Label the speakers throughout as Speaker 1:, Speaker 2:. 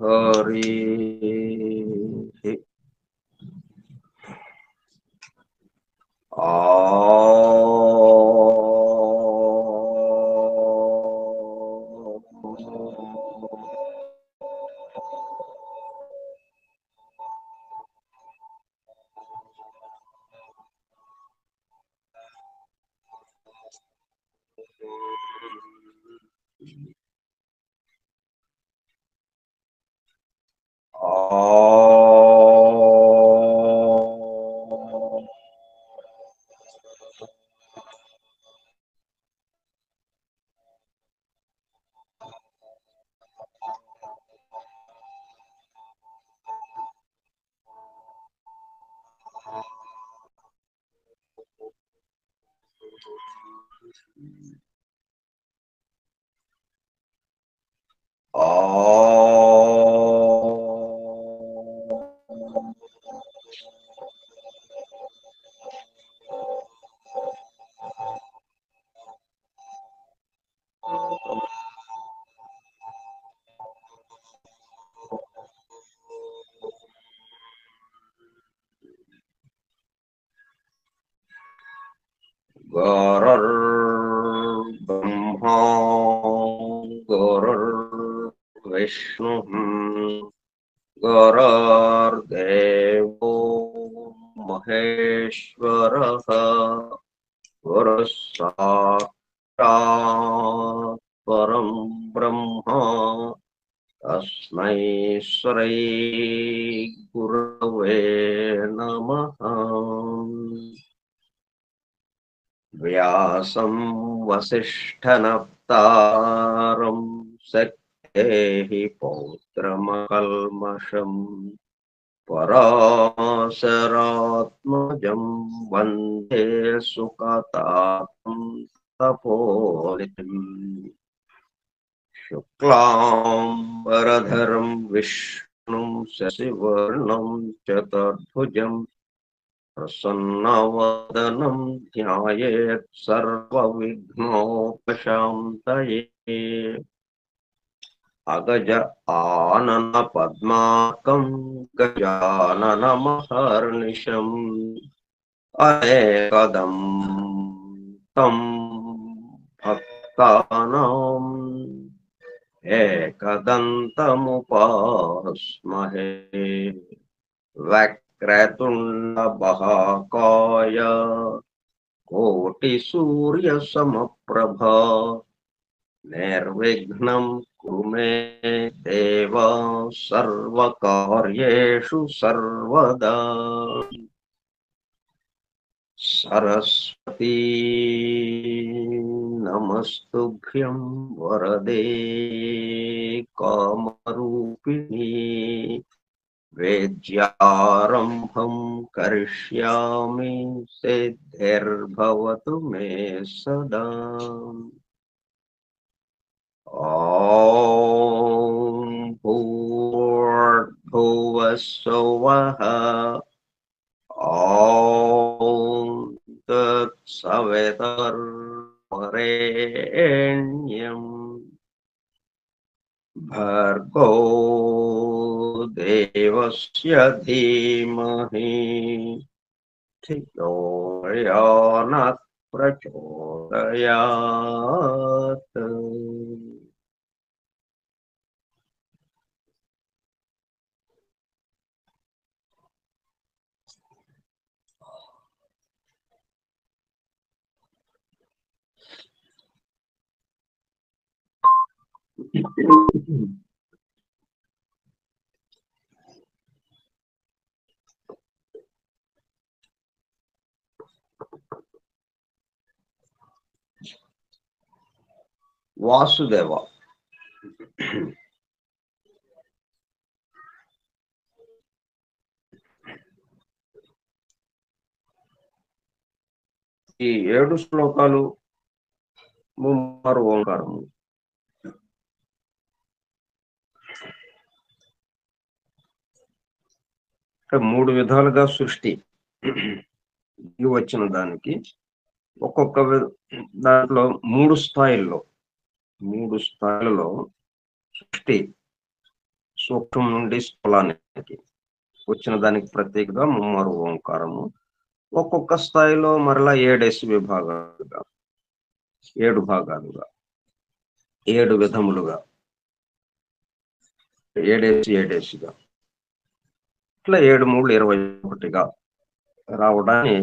Speaker 1: हरि गुरुर्ब्रह्मा गुरुर्विष्णुः गुरुर्देवो महेश्वरः गुरुः साक्षात् परं ब्रह्म तस्मै श्री गुरवे नमः। व्यासं वसिष्ठनप्तारं शक्तेः पौत्रमकल्मषम् पराशरात्मजं वन्दे सुकतातं तपोनिधिम्। शुक्लाम्बरधरं विष्णुं शशिवर्णं चतुर्भुजं प्रसन्नवदनं ध्यायेत् सर्वविघ्नोपशान्तये। अगज आननपद्मार्कं गजाननमहर्निशम् अनेकदं तं भक्तानाम् एकदन्तमुपास्महे। वक्रतुण्डमहाकाय कोटिसूर्यसमप्रभा निर्विघ्नं कुरु मे देव सर्वकार्येषु सर्वदा। सरस्वती नमस्तुभ्यं वरदे कामरूपिणी वेद्यारम्भं करिष्यामि सिद्धिर्भवतु मे सदा। ॐ भूर्भुवस्सुवः ॐ तत्सवितुर्वरेण्यम् भर्गो देवस्य धीमहि धियो यो नः प्रचोदयात्। వాసుదేవ ఈ 7 శ్లోకాలు ముమ్మరు ఓంకారము. మూడు విధాలుగా సృష్టి వచ్చిన దానికి ఒక్కొక్క దాంట్లో మూడు స్థాయిలలో సృష్టి సూక్ష్మం నుండి స్థూలానికి వచ్చిన దానికి ప్రత్యేకగా ముమ్మారు ఓంకారము. ఒక్కొక్క స్థాయిలో మరలా 7 విభాగాలుగా, 7 భాగాలుగా, 7 విధములుగా, 7 ఇట్లా 7 3 21గా రావడాన్ని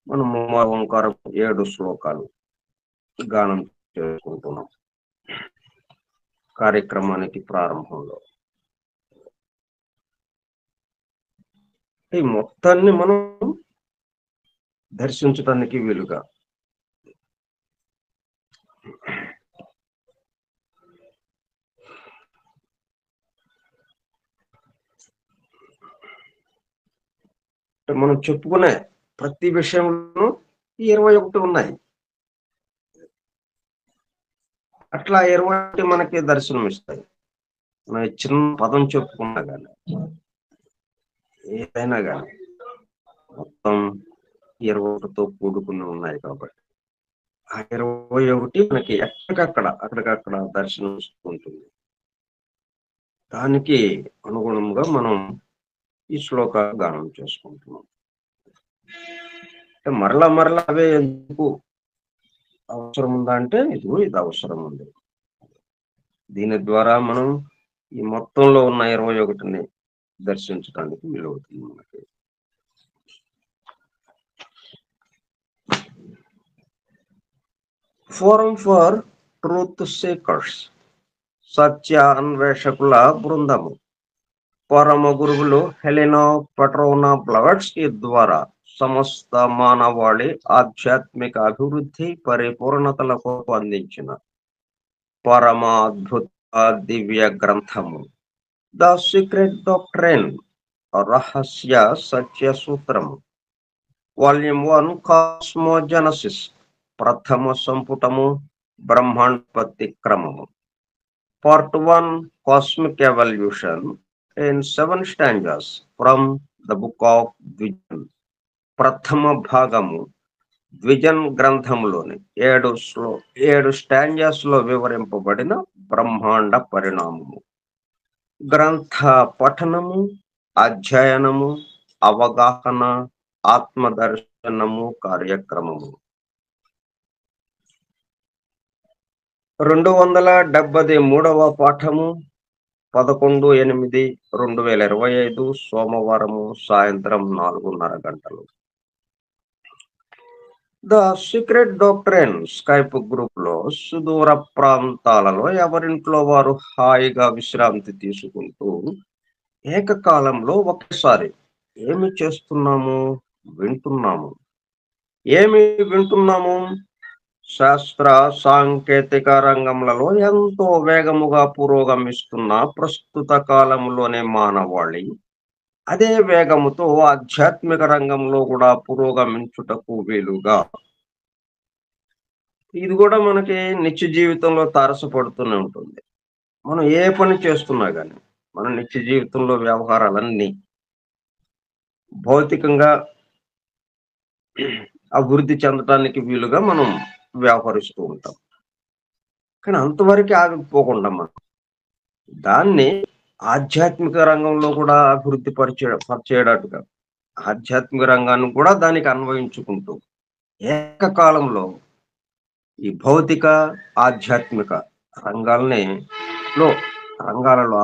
Speaker 1: మనం ముమ్మారు ఓంకారం 7 శ్లోకాలు గానం చేసుకుంటున్నాం కార్యక్రమానికి ప్రారంభంలో. ఈ మొత్తాన్ని మనం దర్శించడానికి వీలుగా మనం చెప్పుకునే ప్రతి విషయంలో 21 ఉన్నాయి. అట్లా 21 మనకి దర్శనం ఇస్తాయి. మనం చిన్న పదం చెప్పుకున్నా కానీ, ఏదైనా కానీ మొత్తం 21తో కూడుకుని ఉన్నాయి కాబట్టి ఆ 21 మనకి అక్కడికక్కడ దర్శనం ఉంటుంది. దానికి అనుగుణంగా మనం ఈ శ్లోక గానం చేసుకుంటున్నాం. మరలా అవే ఎందుకు అవసరం ఉందా అంటే ఇది అవసరం ఉంది. దీని ద్వారా మనం ఈ మొత్తంలో ఉన్న 21ని దర్శించడానికి వీలవుతుంది మనకి. ఫోరం ఫర్ ట్రూత్ సీకర్స్, సత్య అన్వేషకుల బృందము, పరమ గురువులు హెలెనా పెట్రోనా బ్లవట్స్కీ ద్వారా సమస్త మానవాళి ఆధ్యాత్మిక అభివృద్ధి పరిపూర్ణతలకు అందించిన పరమాద్భుత దివ్య గ్రంథము ద సీక్రెట్ డాక్ట్రైన్, రహస్య సత్య సూత్రము, వాల్యూమ్ 1 కాస్మోజెనసిస్, ప్రథమ సంపుటము బ్రహ్మాండోత్పత్తి క్రమము, part 1 cosmic evolution in 7 stanzas from the book of Dvijan, ప్రథమ భాగము ద్విజన్ గ్రంథంలోని 7 స్టాంజాస్ లో వివరింపబడిన బ్రహ్మాండ పరిణామము, గ్రంథ పఠనము, అధ్యయనము, అవగాహన, ఆత్మదర్శనము కార్యక్రమము. 273వ పాఠము 11/8/2025 సోమవారము సాయంత్రం 4:30 గంటలు. The secret doctrine Skype group లో సుదూర ప్రాంతాలలో ఎవరింట్లో వారు హాయిగా విశ్రాంతి తీసుకుంటూ ఏకకాలంలో ఒకేసారి ఏమి చేస్తున్నాము, వింటున్నాము. శాస్త్ర సాంకేతిక రంగంలో ఎంతో వేగముగా పురోగమిస్తున్న ప్రస్తుత కాలంలోనే మానవాళి అదే వేగముతో ఆధ్యాత్మిక రంగంలో కూడా పురోగమించుటకు వీలుగా ఇది కూడా మనకి నిత్య జీవితంలో తారసపడుతూనే ఉంటుంది. మనం ఏ పని చేస్తున్నా కానీ మన నిత్య జీవితంలో వ్యవహారాలన్నీ భౌతికంగా అభివృద్ధి చెందడానికి వీలుగా మనం వ్యవహరిస్తూ ఉంటాం. కానీ అంతవరకు ఆగిపోకుండా మనం దాన్ని ఆధ్యాత్మిక రంగంలో కూడా అభివృద్ధి పరిచేటట్టుగా ఆధ్యాత్మిక రంగాన్ని కూడా దానికి అన్వయించుకుంటూ ఏకకాలంలో ఈ భౌతిక ఆధ్యాత్మిక రంగాలలో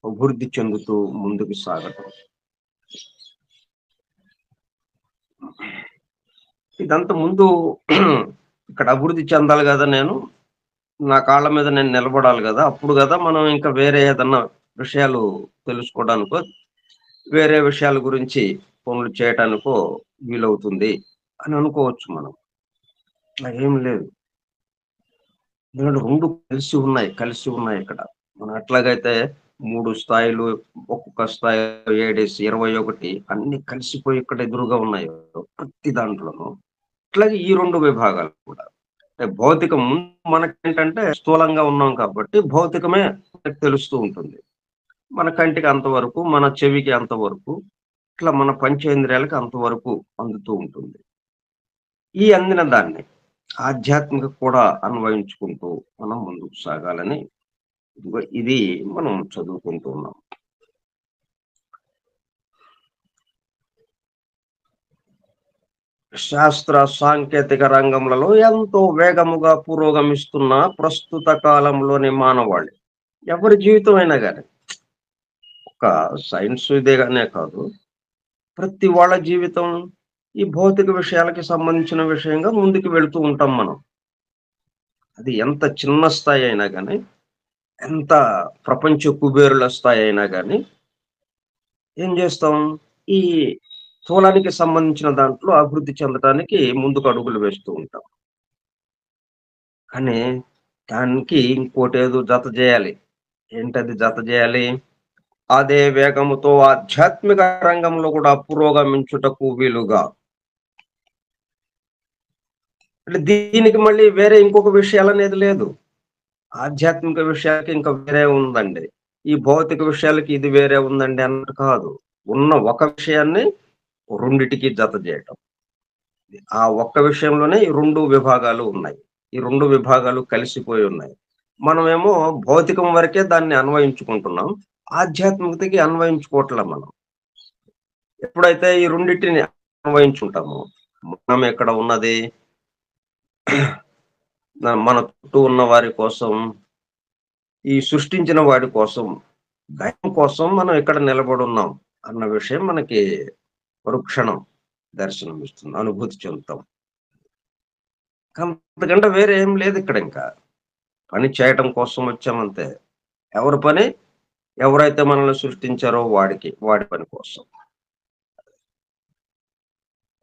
Speaker 1: అభివృద్ధి చెందుతూ ముందుకు సాగటం. ఇదంతా ముందు ఇక్కడ అభివృద్ధి చెందాలి కదా, నా కాళ్ళ మీద నేను నిలబడాలి కదా, అప్పుడు కదా మనం ఇంకా వేరే ఏదన్నా విషయాలు తెలుసుకోవడానికో వేరే విషయాల గురించి పనులు చేయటానికో వీలవుతుంది అని అనుకోవచ్చు. మనం అట్లా ఏం లేదు. ఎందుకంటే 2 కలిసి ఉన్నాయి ఇక్కడ. మనం ఎట్లాగైతే 3 స్థాయిలు, ఒక్కొక్క స్థాయి 7/21 అన్ని కలిసిపోయి ఇక్కడ ఎదురుగా ఉన్నాయి ప్రతి దాంట్లోనూ, అట్లాగే ఈ 2 విభాగాలు కూడా. అంటే భౌతికం మనకేంటంటే స్థూలంగా ఉన్నాం కాబట్టి భౌతికమే తెలుస్తూ ఉంటుంది. మన కంటికి అంతవరకు, మన చెవికి అంతవరకు, ఇట్లా మన పంచేంద్రియాలకి అంతవరకు అందుతూ ఉంటుంది. ఈ అందిన దాన్ని ఆధ్యాత్మిక కూడా అన్వయించుకుంటూ మనం ముందుకు సాగాలని ఇదిగో ఇది మనం చదువుకుంటూ ఉన్నాం. శాస్త్ర సాంకేతిక రంగములలో ఎంతో వేగముగా పురోగమిస్తున్న ప్రస్తుత కాలంలోని మానవాళి ఎవరి జీవితం అయినా గాని, ఒక సైన్స్ ఇదేగానే కాదు, ప్రతి వాళ్ళ జీవితం ఈ భౌతిక విషయాలకి సంబంధించిన విషయంగా ముందుకు వెళ్తూ ఉంటాం మనం. అది ఎంత చిన్న స్థాయి అయినా గాని, ఎంత ప్రపంచ కుబేరుల స్థాయి అయినా గాని, ఏం చేస్తాం? ఈ స్థూలానికి సంబంధించిన దాంట్లో అభివృద్ధి చెందటానికి ముందుకు అడుగులు వేస్తూ ఉంటాం. కానీ దానికి ఇంకోటేదో జత జేయాలి. ఏంటది జత జేయాలి? అదే వేగముతో ఆధ్యాత్మిక రంగంలో కూడా పురోగమించుటకు వీలుగా. అంటే దీనికి మళ్ళీ వేరే ఇంకొక విషయాలనేది లేదు. ఆధ్యాత్మిక విషయాలకి ఇంకా వేరే ఉందండి. ఈ భౌతిక విషయాలకి ఇది వేరే ఉందండి అన్నట్టు కాదు. ఉన్న ఒక విషయాన్ని రెండిటికి జత జేయటం. ఆ ఒక్క విషయంలోనే ఈ 2 విభాగాలు ఉన్నాయి. ఈ 2 విభాగాలు కలిసిపోయి ఉన్నాయి. మనమేమో భౌతికం వరకే దాన్ని అన్వయించుకుంటున్నాం. ఆధ్యాత్మికతకి అన్వయించుకోవట్ల మనం. ఎప్పుడైతే ఈ రెండిటిని అన్వయించుంటామో, మనం ఎక్కడ ఉన్నది మన చుట్టూ ఉన్న వారి కోసం, ఈ సృష్టించిన వాడి కోసం, దైవం కోసం మనం ఎక్కడ నిలబడున్నాం అన్న విషయం మనకి మరుక్షణం దర్శనమిస్తుంది. అనుభూతి చెందుతాం. అంతకంటే వేరే ఏం లేదిక్కడింక. పని చేయటం కోసం వచ్చామంతే. ఎవరి పని ఎవరైతే మనల్ని సృష్టించారో వాడికి, వాడి పని కోసం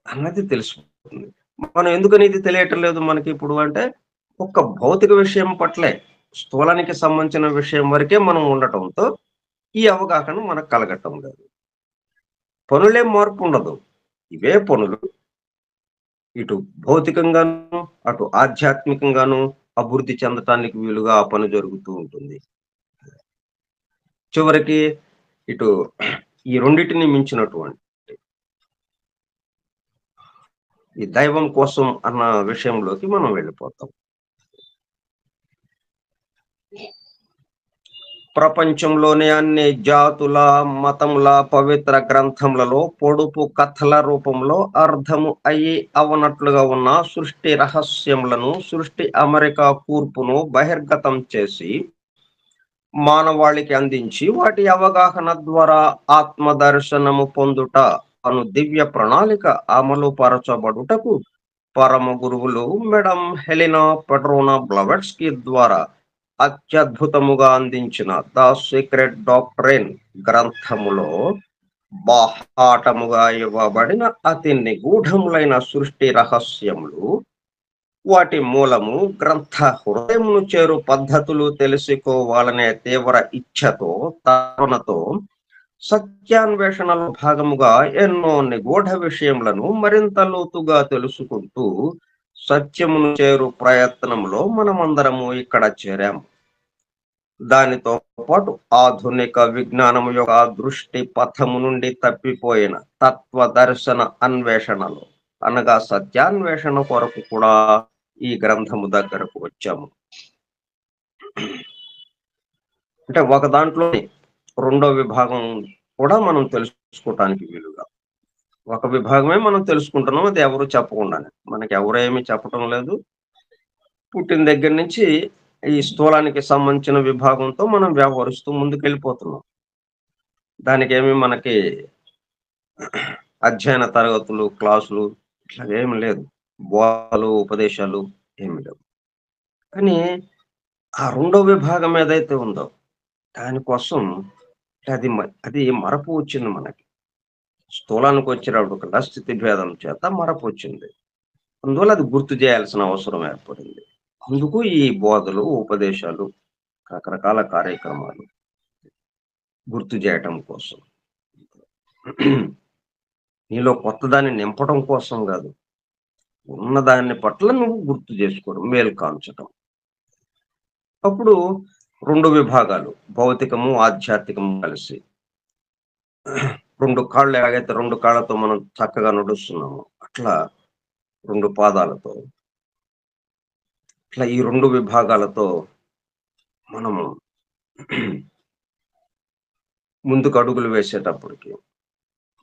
Speaker 1: అన్నది తెలిసిపోతుంది. మనం ఎందుకని ఇది తెలియటం లేదు మనకిప్పుడు అంటే, ఒక్క భౌతిక విషయం పట్లే, స్థూలానికి సంబంధించిన విషయం వరకే మనం ఉండటంతో, ఈ అవగాహన మనకు కలగటం లేదు. పనులేం మార్పుండదు. ఇవే పనులు ఇటు భౌతికంగాను, అటు ఆధ్యాత్మికంగాను అభివృద్ధి చెందటానికి వీలుగా ఆ పని జరుగుతూ ఉంటుంది. చివరికి ఇటు ఈ రెండిటిని మించినటువంటి ఈ దైవం కోసం అన్న విషయంలోకి మనం వెళ్ళిపోతాం. ప్రపంచంలోని అన్ని జాతుల, మతముల పవిత్ర గ్రంథములలో పొడుపు కథల రూపంలో అర్థము అయ్యి అవనట్లుగా ఉన్న సృష్టి రహస్యములను, సృష్టి అమరిక కూర్పును బహిర్గతం చేసి మానవాళికి అందించి వాటి అవగాహన ద్వారా ఆత్మ దర్శనము పొందుట అను దివ్య ప్రణాళిక అమలు పరచబడుటకు పరమ గురువులు మేడం హెలినా పెట్రోనా బ్లవెట్స్కీ ద్వారా అత్యద్భుతముగా అందించిన ద సీక్రెట్ డాక్ట్రైన్ గ్రంథములో బాహాటముగా ఇవ్వబడిన అతి నిగూఢములైన సృష్టి రహస్యములు, వాటి మూలము, గ్రంథ హృదయమును చేరు పద్ధతులు తెలుసుకోవాలనే తీవ్ర ఇచ్ఛతో, తపనతో సత్యాన్వేషణలో భాగముగా ఎన్నో నిగూఢ విషయములను మరింత లోతుగా తెలుసుకుంటూ సత్యమును చేరు ప్రయత్నంలో మనమందరము ఇక్కడ చేరాము. దానితో పాటు ఆధునిక విజ్ఞానము యొక్క దృష్టి పథము నుండి తప్పిపోయిన తత్వ దర్శన అన్వేషణలో, అనగా సత్యాన్వేషణ కొరకు కూడా ఈ గ్రంథము దగ్గరకు వచ్చాము. అంటే ఒక దాంట్లో రెండో విభాగం కూడా మనం తెలుసుకోవటానికి వీలుగా, ఒక విభాగమే మనం తెలుసుకుంటున్నాం, అది ఎవరు చెప్పకుండానే, మనకి ఎవరేమి చెప్పటం లేదు. పుట్టిన దగ్గర నుంచి ఈ స్థూలానికి సంబంధించిన విభాగంతో మనం వ్యవహరిస్తూ ముందుకెళ్ళిపోతున్నాం. దానికేమి మనకి అధ్యయన తరగతులు, క్లాసులు ఇట్లా ఏమి లేదు. బోధలు, ఉపదేశాలు ఏమి లేవు. కానీ ఆ రెండో విభాగం ఏదైతే ఉందో దానికోసం అది మరపు వచ్చింది మనకి. స్థూలానికి వచ్చినప్పుడు స్థితి భేదం చేత మరపు వచ్చింది. అందువల్ల అది గుర్తు చేయాల్సిన అవసరం ఏర్పడింది. అందుకు ఈ బోధలు, ఉపదేశాలు, రకరకాల కార్యక్రమాలు గుర్తు చేయటం కోసం. నీలో కొత్తదాన్ని నింపటం కోసం కాదు. ఉన్నదాన్ని పట్ల నువ్వు గుర్తు చేసుకోవడం, మేలు కాంచటం. అప్పుడు 2 విభాగాలు, భౌతికము, ఆధ్యాత్మికము కలిసి 2 కాళ్ళు ఎలాగైతే 2 కాళ్ళతో మనం చక్కగా నడుస్తున్నామో, అట్లా 2 పాదాలతో, ఇట్లా ఈ 2 విభాగాలతో మనము ముందుకు అడుగులు వేసేటప్పటికి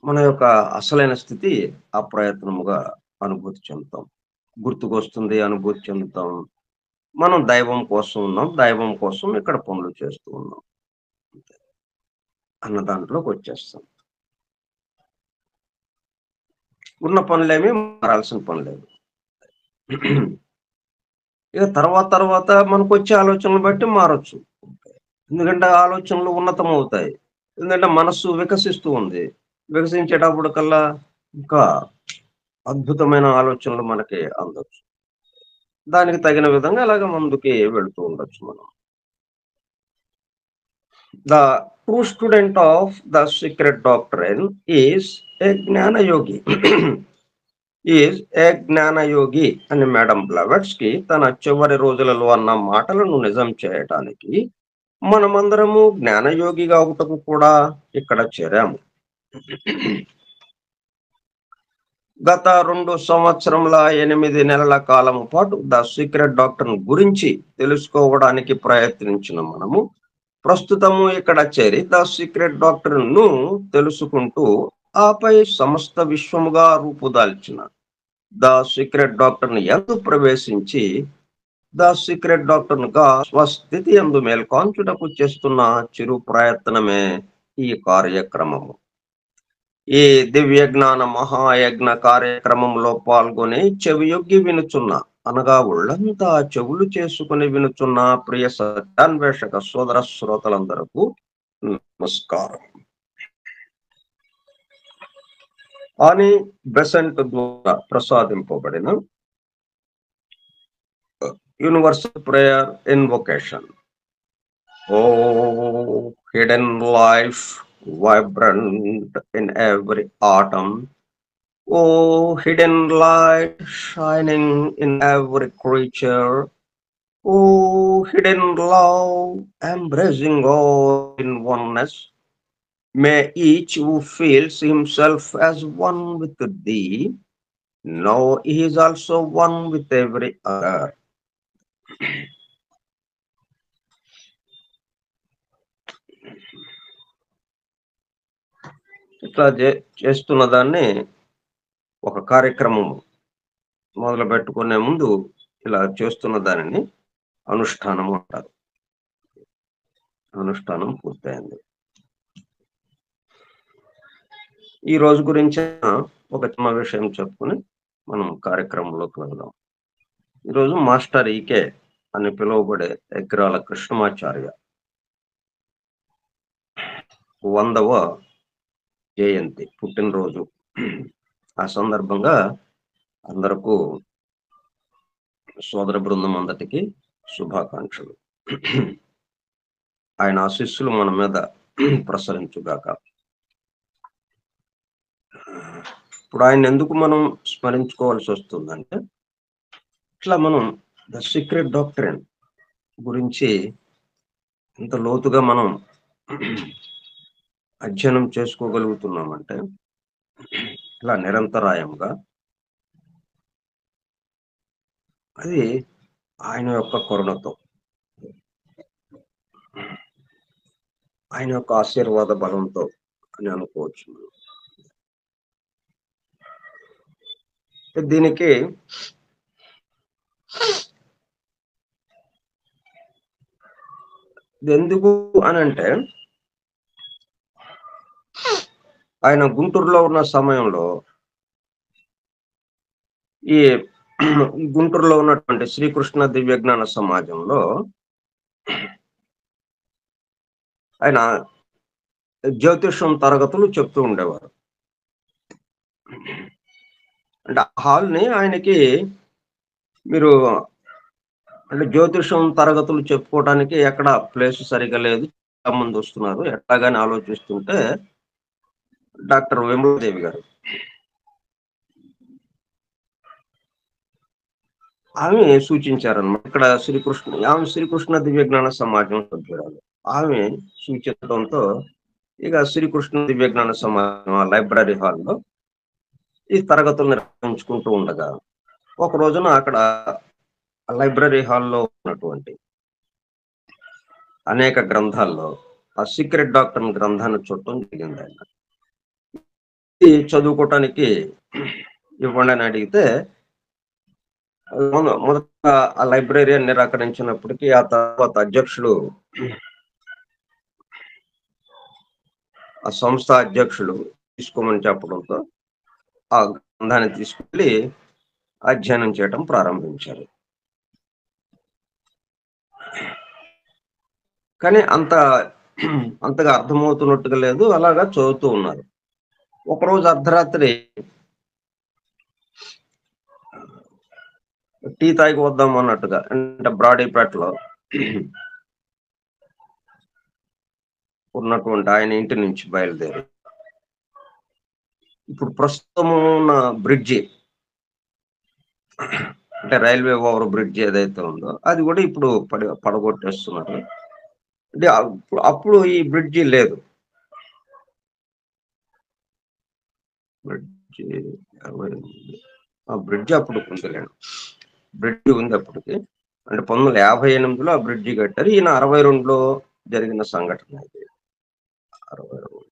Speaker 1: మన యొక్క అసలైన స్థితి అప్రయత్నముగా అనుభూతి చెందుతాం. గుర్తుకొస్తుంది, అనుభూతి చెందుతాం. మనం దైవం కోసం ఉన్నాం. దైవం కోసం ఇక్కడ పనులు చేస్తూ ఉన్నాం. అంతే. అన్న దాంట్లోకొచ్చేస్తాం. ఉన్న పనులేమి మారాల్సిన పనులేమి. ఇక తర్వాత మనకొచ్చే ఆలోచనలు బట్టి మారొచ్చు. ఎందుకంటే ఆలోచనలు ఉన్నతమవుతాయి. ఎందుకంటే మనస్సు వికసిస్తూ ఉంది. వికసించేటప్పటికల్లా ఇంకా అద్భుతమైన ఆలోచనలు మనకి అందొచ్చు. దానికి తగిన విధంగా అలాగ ముందుకి వెళుతూ ఉండొచ్చు మనం. The true student of the secret doctrine is a Gnana Yogi. Is a జ్ఞానయోగి అని మేడం బ్లవెట్స్కి తన చివరి రోజులలో అన్న మాటలను నిజం చేయటానికి మనమందరము జ్ఞానయోగిగా ఒకటకు కూడా ఇక్కడ చేరాము. గత 2 సంవత్సరముల 8 నెలల కాలము పాటు ద సీక్రెట్ డాక్టర్ గురించి తెలుసుకోవడానికి ప్రయత్నించిన మనము ప్రస్తుతము ఇక్కడ చేరి ద సీక్రెట్ డాక్టర్ ను తెలుసుకుంటూ ఆపై సమస్త విశ్వముగా రూపుదాల్చిన ద సీక్రెట్ డాక్టర్ ని ఎందు ప్రవేశించి ద సీక్రెట్ డాక్టర్ గా స్వస్థితి ఎందు మేల్కొంచుటకు చేస్తున్న చిరు ప్రయత్నమే ఈ కార్యక్రమము. ఈ దివ్య జ్ఞాన మహాయజ్ఞ కార్యక్రమంలో పాల్గొని చెవియొగ్గి వినుచున్న అనగా ఒళ్ళంతా చెవులు చేసుకుని వినుచున్న ప్రియ సత్యాన్వేషక సోదర శ్రోతలందరకు నమస్కారం. అని బెసెంట్ ద్వారా ప్రసాదింపబడిన universal prayer invocation. O hidden life vibrant in every atom, oh hidden light shining in every creature, oh hidden love embracing all in oneness, may each who feels himself as one with thee know he is also one with every other. ఇట్లా చేస్తున్న దాన్ని ఒక కార్యక్రమం మొదలు పెట్టుకునే ముందు ఇలా చేస్తున్న దానిని అనుష్ఠానం అంటారు. అనుష్ఠానం పూర్తయింది. ఈ రోజు గురించి ఒక చిన్న విషయం చెప్పుకుని మనం కార్యక్రమంలోకి వెళ్దాం. ఈరోజు మాస్టర్ ఈకే అని పిలువబడే ఎగ్రాల కృష్ణమాచార్య 100వ జయంతి పుట్టినరోజు. ఆ సందర్భంగా అందరకు సోదర బృందం అందరికి శుభాకాంక్షలు. ఆయన ఆశీస్సులు మన మీద ప్రసరించుగాక. ఇప్పుడు ఆయన ఎందుకు మనం స్మరించుకోవాల్సి వస్తుందంటే, ఇట్లా మనం ద సీక్రెట్ డాక్ట్రిన్ గురించి ఇంత లోతుగా మనం అధ్యయనం చేసుకోగలుగుతున్నామంటే ఇలా నిరంతరాయంగా అది ఆయన యొక్క కరుణతో, ఆయన యొక్క ఆశీర్వాద బలంతో అని అనుకోవచ్చు. దీనికి ఎందుకు అని అంటే, ఆయన గుంటూరులో ఉన్న సమయంలో ఈ గుంటూరులో ఉన్నటువంటి శ్రీకృష్ణ దివ్యజ్ఞాన సమాజంలో ఆయన జ్యోతిషం తరగతులు చెప్తూ ఉండేవారు. అంటే హాల్ని ఆయనకి మీరు అంటే జ్యోతిషం తరగతులు చెప్పుకోవడానికి ఎక్కడ ప్లేస్ సరిగా లేదు, చాలా మంది వస్తున్నారు, ఎట్లాగాని ఆలోచిస్తుంటే డాక్టర్ విమలాదేవి గారు ఆమె సూచించారన్నమాట. ఇక్కడ ఆమె శ్రీకృష్ణ దివ్యజ్ఞాన సమాజం సభ్యురాలు. ఆమె సూచించడంతో ఇక శ్రీకృష్ణ దివ్యజ్ఞాన సమాజం లైబ్రరీ హాల్లో ఈ తరగతులు నిర్వహించుకుంటూ ఉండగా ఒక రోజున అక్కడ లైబ్రరీ హాల్లో ఉన్నటువంటి అనేక గ్రంథాల్లో ఆ సీక్రెట్ డాక్టర్ గ్రంథాన్ని చూడటం జరిగింది ఆయన. ఇది చదువుకోవటానికి ఇవ్వండి అని అడిగితే మొదట ఆ లైబ్రేరియన్ నిరాకరించినప్పటికీ ఆ తర్వాత అధ్యక్షుడు, ఆ సంస్థ అధ్యక్షుడు తీసుకోమని చెప్పడంతో ఆ గ్రంథాన్ని తీసుకెళ్ళి అధ్యయనం చేయటం ప్రారంభించారు. కానీ అంతగా అర్థమవుతున్నట్టుగా లేదు. అలాగా చదువుతూ ఉన్నారు. ఒకరోజు అర్ధరాత్రి టీ తాగి వద్దాం అన్నట్టుగా, అంటే బ్రాడీపేటలో ఉన్నటువంటి ఆయన ఇంటి నుంచి బయలుదేరి ఇప్పుడు ప్రస్తుతం ఉన్న బ్రిడ్జి, అంటే రైల్వే ఓవర్ బ్రిడ్జ్ ఏదైతే ఉందో అది కూడా ఇప్పుడు పడగొట్టేస్తున్నారు. అంటే అప్పుడు ఈ బ్రిడ్జి లేదు. బ్రిడ్జి ఆ బ్రిడ్జి అప్పుడు ఉందిలేండి. బ్రిడ్జి ఉంది అప్పటికి. అంటే 1958లో ఆ బ్రిడ్జి కట్టారు. ఈయన 62లో జరిగిన సంఘటన ఇది. 62.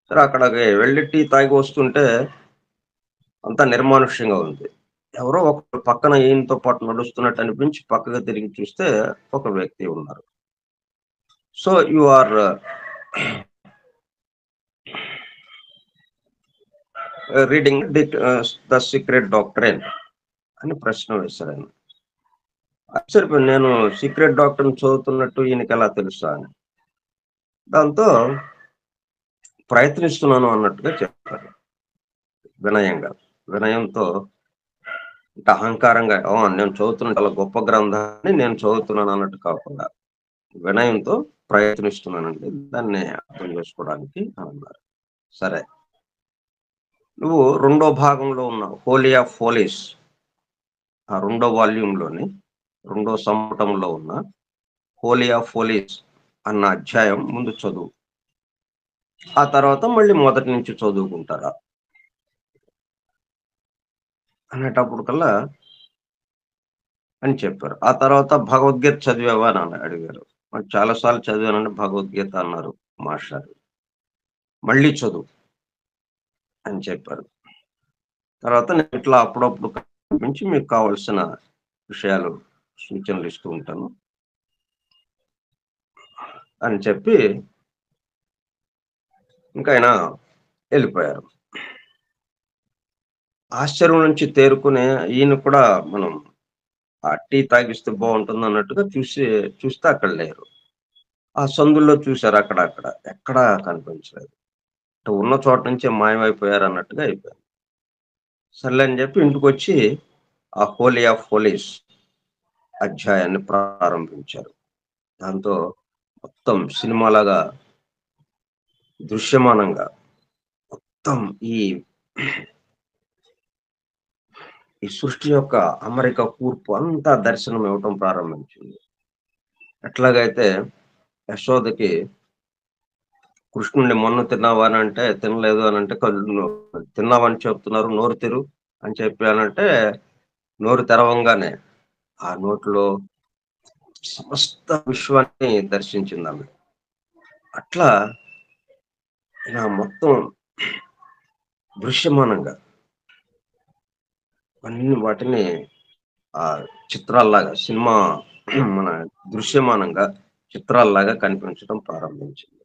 Speaker 1: సరే అక్కడికి వెళ్ళి టీ తాగి వస్తుంటే అంతా నిర్మానుష్యంగా ఉంది. ఎవరో ఒకరు పక్కన ఈయనతో పాటు నడుస్తున్నట్టు అనిపించి పక్కగా తిరిగి చూస్తే ఒక వ్యక్తి ఉన్నారు. So you are reading the secret doctrine అని ప్రశ్న వేశారు ఆయన. ఆశ్చర్యపోయి, నేను సీక్రెట్ డాక్టర్ని చదువుతున్నట్టు ఈయనకి ఎలా తెలుసా అని. దాంతో ప్రయత్నిస్తున్నాను అన్నట్టుగా చెప్పారు వినయంగా. వినయంతో అంటే అహంకారంగా నేను చదువుతున్న చాలా గొప్ప గ్రంథాన్ని నేను చదువుతున్నాను అన్నట్టు కాకుండా వినయంతో ప్రయత్నిస్తున్నానండి, దాన్ని అర్థం చేసుకోవడానికి అన్నారు. సరే, నువ్వు రెండో భాగంలో ఉన్న హోలీ ఆఫ్ హోలీస్, ఆ రెండో వాల్యూమ్లోని రెండో సంపుటంలో ఉన్న హోలీ ఆఫ్ హోలీస్ అన్న అధ్యాయం ముందు చదువు. ఆ తర్వాత మళ్ళీ మొదటి నుంచి చదువుకుంటారా అనేటప్పుడు కల్లా అని చెప్పారు. ఆ తర్వాత భగవద్గీత చదివావా అని అడిగారు. చాలా సార్లు చదివానండి భగవద్గీత అన్నారు మాస్టర్. మళ్ళీ చదువు అని చెప్పారు. తర్వాత నేను ఇట్లా అప్పుడప్పుడు కనిపించి మీకు కావాల్సిన విషయాలు, సూచనలు ఇస్తూ ఉంటాను అని చెప్పి ఇంకా ఆయన వెళ్ళిపోయారు. ఆశ్చర్యం నుంచి తేరుకునే ఈయన కూడా మనం ఆ టీ తాగిస్తే బాగుంటుంది అన్నట్టుగా చూస్తే అక్కడ లేరు. ఆ సందుల్లో చూశారు అక్కడక్కడ, ఎక్కడా కనిపించలేదు. ఉన్న చోట నుంచే మాయమైపోయారు అన్నట్టుగా అయిపోయారు. సర్లే అని చెప్పి ఇంటికొచ్చి ఆ హోలీ ఆఫ్ హోలీస్ అధ్యాయాన్ని ప్రారంభించారు. దాంతో మొత్తం సినిమాలాగా దృశ్యమానంగా మొత్తం ఈ సృష్టి యొక్క అమరిక కూర్పు అంతా దర్శనం ఇవ్వటం ప్రారంభించింది. ఎట్లాగైతే యశోదకి కృష్ణుడిని మొన్న తిన్నావా అని అంటే తినలేదు అని అంటే, కళ్ళు తిన్నావని చెప్తున్నారు నోరు తెరు అని చెప్పానంటే నోరు తెరవంగానే ఆ నోట్లో సమస్త విశ్వాన్ని దర్శించింది ఆమె. అట్లా ఇలా మొత్తం దృశ్యమానంగా అన్ని వాటిని ఆ చిత్రాల్లాగా సినిమా మన దృశ్యమానంగా చిత్రాల్లాగా కనిపించడం ప్రారంభించింది.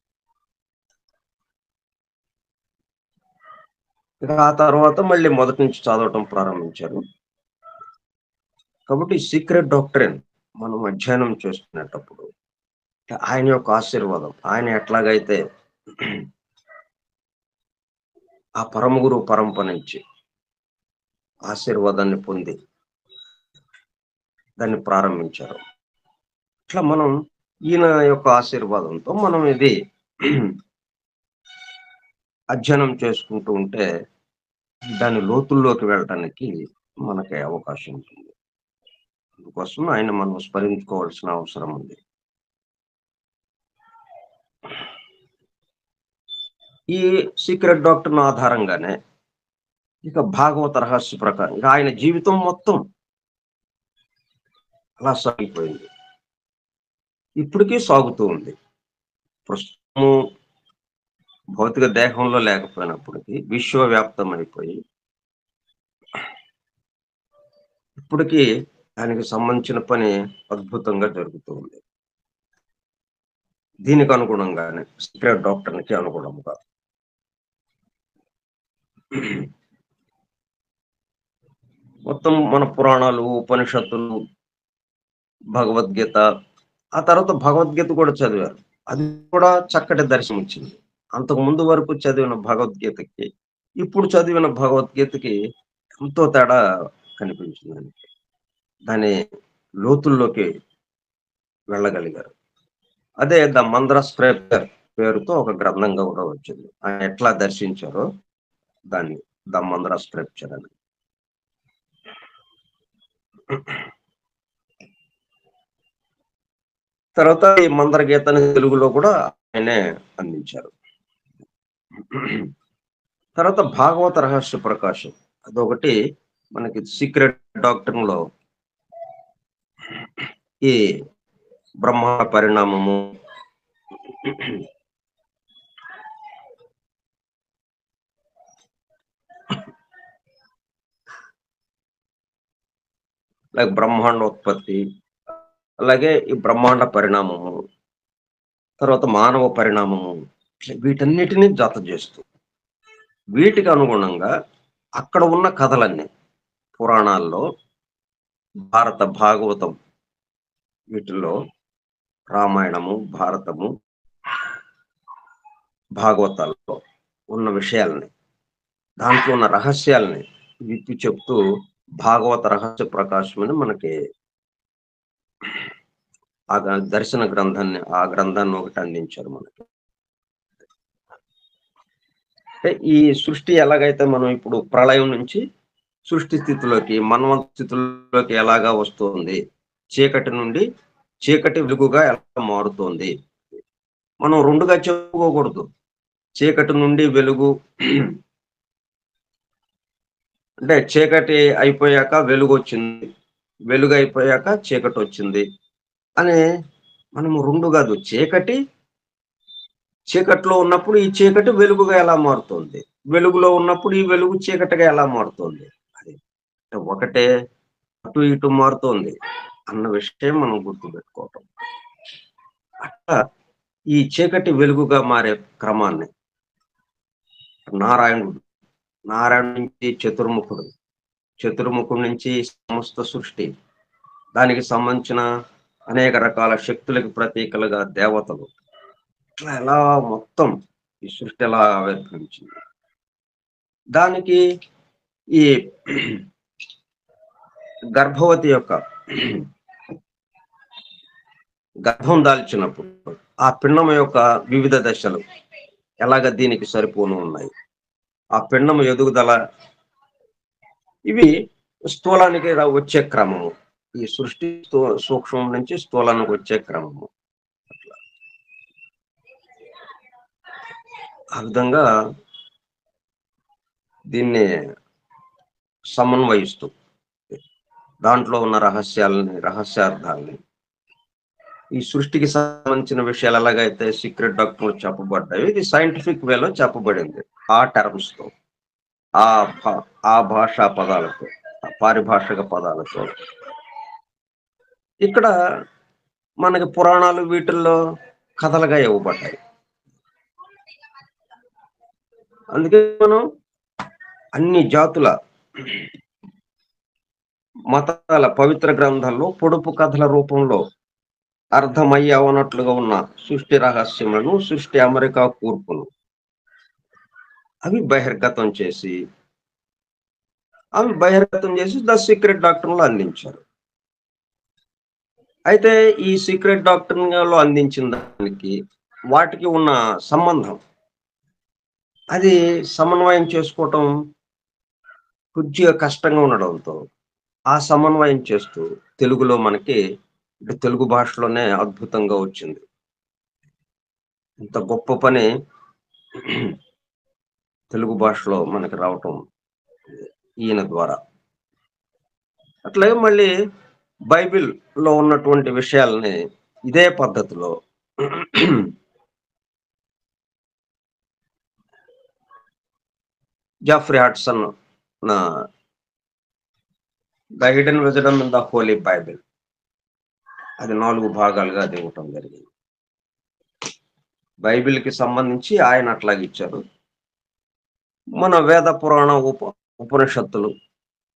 Speaker 1: ఇక ఆ తర్వాత మళ్ళీ మొదటి నుంచి చదవటం ప్రారంభించారు. కాబట్టి సీక్రెట్ డాక్ట్రైన్ మనం అధ్యయనం చేస్తున్నప్పుడు ఆయన యొక్క ఆశీర్వాదం, ఆయన ఎట్లాగైతే ఆ పరమ గురువు పరంపర నుంచి ఆశీర్వాదాన్ని పొంది దాన్ని ప్రారంభించారు. ఇట్లా మనం ఈయన యొక్క ఆశీర్వాదంతో మనం ఇది అధ్యయనం చేసుకుంటూ ఉంటే దాని లోతుల్లోకి వెళ్ళటానికి మనకి అవకాశం ఉంటుంది. అందుకోసం ఆయన మనం స్మరించుకోవాల్సిన అవసరం ఉంది. ఈ సీక్రెట్ డాక్టర్ ఆధారంగానే ఇక భాగవత రహస్య ప్రకారం ఆయన జీవితం మొత్తం అలా సాగిపోయింది. ఇప్పటికీ సాగుతూ ఉంది. ప్రస్తుతము భౌతిక దేహంలో లేకపోయినప్పటికీ విశ్వవ్యాప్తమైపోయి ఇప్పటికీ దానికి సంబంధించిన పని అద్భుతంగా జరుగుతూ ఉంది. దీనికి అనుగుణంగానే సీక్రెట్ డాక్టర్‌కి అనుగుణంగా. మొత్తం మన పురాణాలు, ఉపనిషత్తులు, భగవద్గీత, ఆ తర్వాత భగవద్గీత కూడా చదివారు. అది కూడా చక్కటి దర్శనమిచ్చింది. అంతకు ముందు వరకు చదివిన భగవద్గీతకి, ఇప్పుడు చదివిన భగవద్గీతకి ఎంతో తేడా కనిపించిందండి. దాని లోతుల్లోకి వెళ్ళగలిగారు. అదే 'ద మంద్ర స్క్రిప్చర్' పేరుతో ఒక గ్రంథంగా కూడా వచ్చింది. ఆయన ఎట్లా దర్శించారో దాన్ని 'ద మంద్ర స్క్రిప్చర్' అని. తర్వాత ఈ మందర గీతని తెలుగులో కూడా ఆయనే అందించారు. తర్వాత భాగవత రహస్య ప్రకాశం అదొకటి మనకి సీక్రెట్ డాక్టర్‌లో ఈ బ్రహ్మాండ పరిణామము లైక్ బ్రహ్మాండోత్పత్తి, అలాగే ఈ బ్రహ్మాండ పరిణామము, తర్వాత మానవ పరిణామము వీటన్నిటిని జత చేస్తూ, వీటికి అనుగుణంగా అక్కడ ఉన్న కథలన్నీ పురాణాల్లో, భారత భాగవతం వీటిల్లో రామాయణము, భారతము, భాగవతాల్లో ఉన్న విషయాల్ని, దాంట్లో ఉన్న రహస్యాల్ని విప్పి చెప్తూ భాగవత రహస్య ప్రకాశం అని మనకి దర్శన గ్రంథాన్ని ఆ గ్రంథాన్ని ఒకటి అందించారు మనకి. అంటే ఈ సృష్టి ఎలాగైతే మనం ఇప్పుడు ప్రళయం నుంచి సృష్టి స్థితిలోకి, మన్వంత స్థితిలోకి ఎలాగా వస్తుంది, చీకటి నుండి చీకటి వెలుగుగా ఎలా మారుతోంది. మనం 2గా చెప్పుకోకూడదు. చీకటి నుండి వెలుగు అంటే చీకటి అయిపోయాక వెలుగొచ్చింది. వెలుగు అయిపోయాక చీకటొచ్చింది అని మనము 2 కాదు. చీకట్లో ఉన్నప్పుడు ఈ చీకటి వెలుగుగా ఎలా మారుతుంది. వెలుగులో ఉన్నప్పుడు ఈ వెలుగు చీకటిగా ఎలా మారుతుంది. అది ఒకటే అటు ఇటు మారుతోంది అన్న విషయం మనం గుర్తుపెట్టుకోవటం. అట్లా ఈ చీకటి వెలుగుగా మారే క్రమాన్ని నారాయణుడు, నారాయణుడి నుంచి చతుర్ముఖుడు, చతుర్ముఖుడి నుంచి సమస్త సృష్టి, దానికి సంబంధించిన అనేక రకాల శక్తులకు ప్రతీకలుగా దేవతలు, ఇట్లా ఎలా మొత్తం ఈ సృష్టి ఎలా ఆవిర్భవించింది. దానికి ఈ గర్భవతి యొక్క గర్భం దాల్చినప్పుడు ఆ పిండం యొక్క వివిధ దశలు ఎలాగ దీనికి సరిపోను ఉన్నాయి. ఆ పిండం ఎదుగుదల ఇవి స్థూలానికి వచ్చే క్రమము. ఈ సృష్టి సూక్ష్మం నుంచి స్థూలానికి వచ్చే క్రమము. ఆ విధంగా దీన్ని సమన్వయిస్తూ దాంట్లో ఉన్న రహస్యార్థాలని ఈ సృష్టికి సంబంధించిన విషయాలు ఎలాగైతే సీక్రెట్ డాక్టర్లు చెప్పబడ్డాయో ఇది సైంటిఫిక్ వేలో చెప్పబడింది. ఆ టర్మ్స్ తో, ఆ భాషా పదాలతో, పారిభాషిక పదాలతో. ఇక్కడ మనకి పురాణాలు వీటిల్లో కథలుగా ఇవ్వబడ్డాయి. అందుకే మనం అన్ని జాతుల మతాల పవిత్ర గ్రంథాల్లో పొడుపు కథల రూపంలో అర్థమయ్యవనట్లుగా ఉన్న సృష్టి రహస్యములను, సృష్టి అమెరికా కూర్పును అవి బహిర్గతం చేసి ద సీక్రెట్ డాక్టర్లో అందించారు. అయితే ఈ సీక్రెట్ డాక్టర్లో అందించిన దానికి వాటికి ఉన్న సంబంధం అది సమన్వయం చేసుకోవటం కొద్దిగా కష్టంగా ఉండడంతో ఆ సమన్వయం చేస్తూ తెలుగులో మనకి తెలుగు భాషలోనే అద్భుతంగా వచ్చింది. ఇంత గొప్ప పని తెలుగు భాషలో మనకి రావటం ఈయన ద్వారా. అట్లాగే మళ్ళీ బైబిల్లో ఉన్నటువంటి విషయాలని ఇదే పద్ధతిలో జాఫ్రీ హాడ్సన్ నా 'the hidden wisdom in the Holi Bible' అది 4 భాగాలుగా అది ఇవ్వటం జరిగింది. బైబిల్‌కి సంబంధించి ఆయన అట్లాగిచ్చారు. మన వేద పురాణ ఉపనిషత్తులు,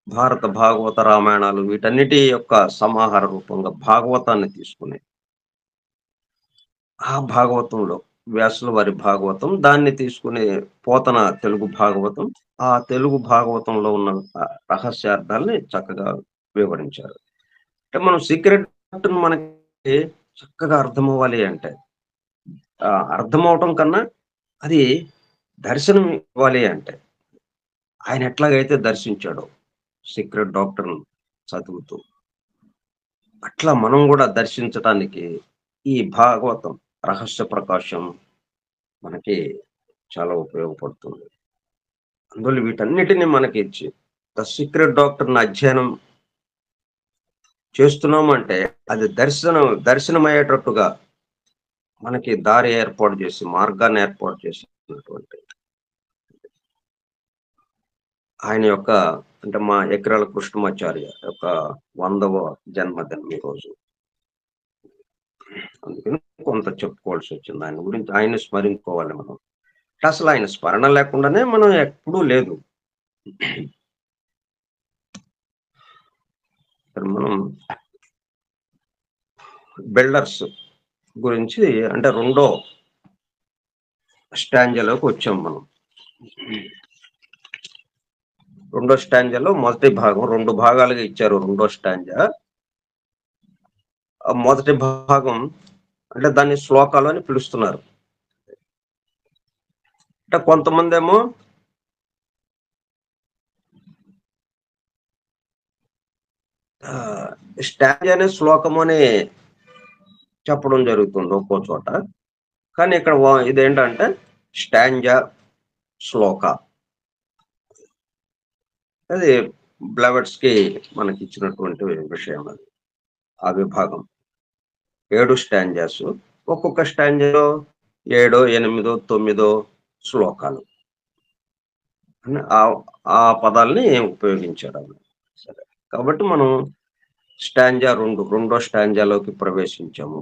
Speaker 1: భారత భాగవత రామాయణాలు వీటన్నిటి యొక్క సమాహార రూపంగా భాగవతాన్ని తీసుకుని, ఆ భాగవతంలో వ్యాసుల వారి భాగవతం, దాన్ని తీసుకుని పోతన తెలుగు భాగవతం, ఆ తెలుగు భాగవతంలో ఉన్న రహస్యార్థాల్ని చక్కగా వివరించారు. అంటే మనం సీక్రెట్ మనకి చక్కగా అర్థమవ్వాలి అంటే, అర్థమవటం కన్నా అది దర్శనం ఇవ్వాలి అంటే, ఆయన ఎట్లాగైతే దర్శించాడో సీక్రెట్ డాక్టర్‌ని చదువుతూ, అట్లా మనం గూడా దర్శించటానికి ఈ భాగవతం రహస్య ప్రకాశం మనకి చాలా ఉపయోగపడుతుంది. అందులో వీటన్నిటిని మనకిచ్చి ద సీక్రెట్ డాక్టర్‌ని అధ్యయనం చేస్తున్నామంటే అది దర్శనమయ్యేటట్టుగా మనకి దారి ఏర్పాటు చేసి, మార్గాన్ని ఏర్పాటు చేసినటువంటి ఆయన యొక్క అంటే మా ఎకరాల కృష్ణమాచార్య యొక్క 100వ జన్మదినం ఈరోజు. అందుకని కొంత చెప్పుకోవాల్సొచ్చింది. ఆయన గురించి ఆయన్ని స్మరించుకోవాలి మనం. అసలు ఆయన స్మరణ లేకుండానే మనం ఎప్పుడూ లేదు. మనం బిల్డర్స్ గురించి అంటే రెండో స్టాంజాలోకి వచ్చాం మనం. రెండో స్టాంజాలో మొదటి భాగం 2 భాగాలుగా ఇచ్చారు రెండో స్టాంజా. మొదటి భాగం అంటే దాన్ని శ్లోకాలు అని పిలుస్తున్నారు. అంటే కొంతమందేమో స్టాంజా అనే శ్లోకం అని చెప్పడం జరుగుతుంది ఒక్కో చోట. కానీ ఇక్కడ ఇదేంటంటే స్టాంజా, శ్లోక. అది బ్లవెట్స్‌కి మనకిచ్చినటువంటి విషయం అది. ఆ విభాగం. 7 స్టాంజాస్. ఒక్కొక్క స్టాంజాలో 7, 8, 9 శ్లోకాలు. ఆ పదాల్ని ఉపయోగించాడాయన. సరే. కాబట్టి మనం స్టాంజా రెండో స్టాంజాలోకి ప్రవేశించాము.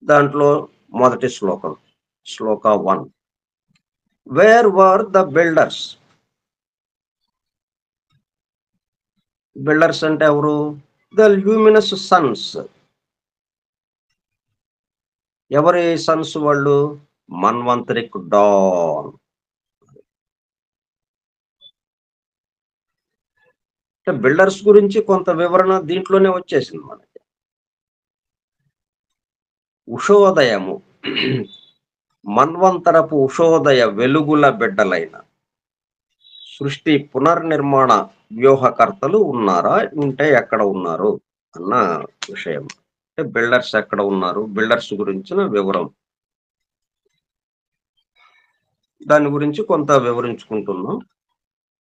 Speaker 1: దాంట్లో మొదటి శ్లోకం. శ్లోక 1. Where were the builders? Builders అంటే ఎవరు? The luminous Sons. ఎవరి సన్స్ వాళ్ళు? మన్వంతరిక్ డాన్. అంటే బిల్డర్స్ గురించి కొంత వివరణ దీంట్లోనే వచ్చేసింది మనకి. ఉషోదయము మన్వంతరపు ఉషోదయ వెలుగుల బిడ్డలైన సృష్టి పునర్నిర్మాణ వ్యూహకర్తలు ఉన్నారా? ఉంటే ఎక్కడ ఉన్నారు అన్న విషయం. అంటే బిల్డర్స్ ఎక్కడ ఉన్నారు? బిల్డర్స్ గురించిన వివరం. దాని గురించి కొంత వివరించుకుంటున్నాం.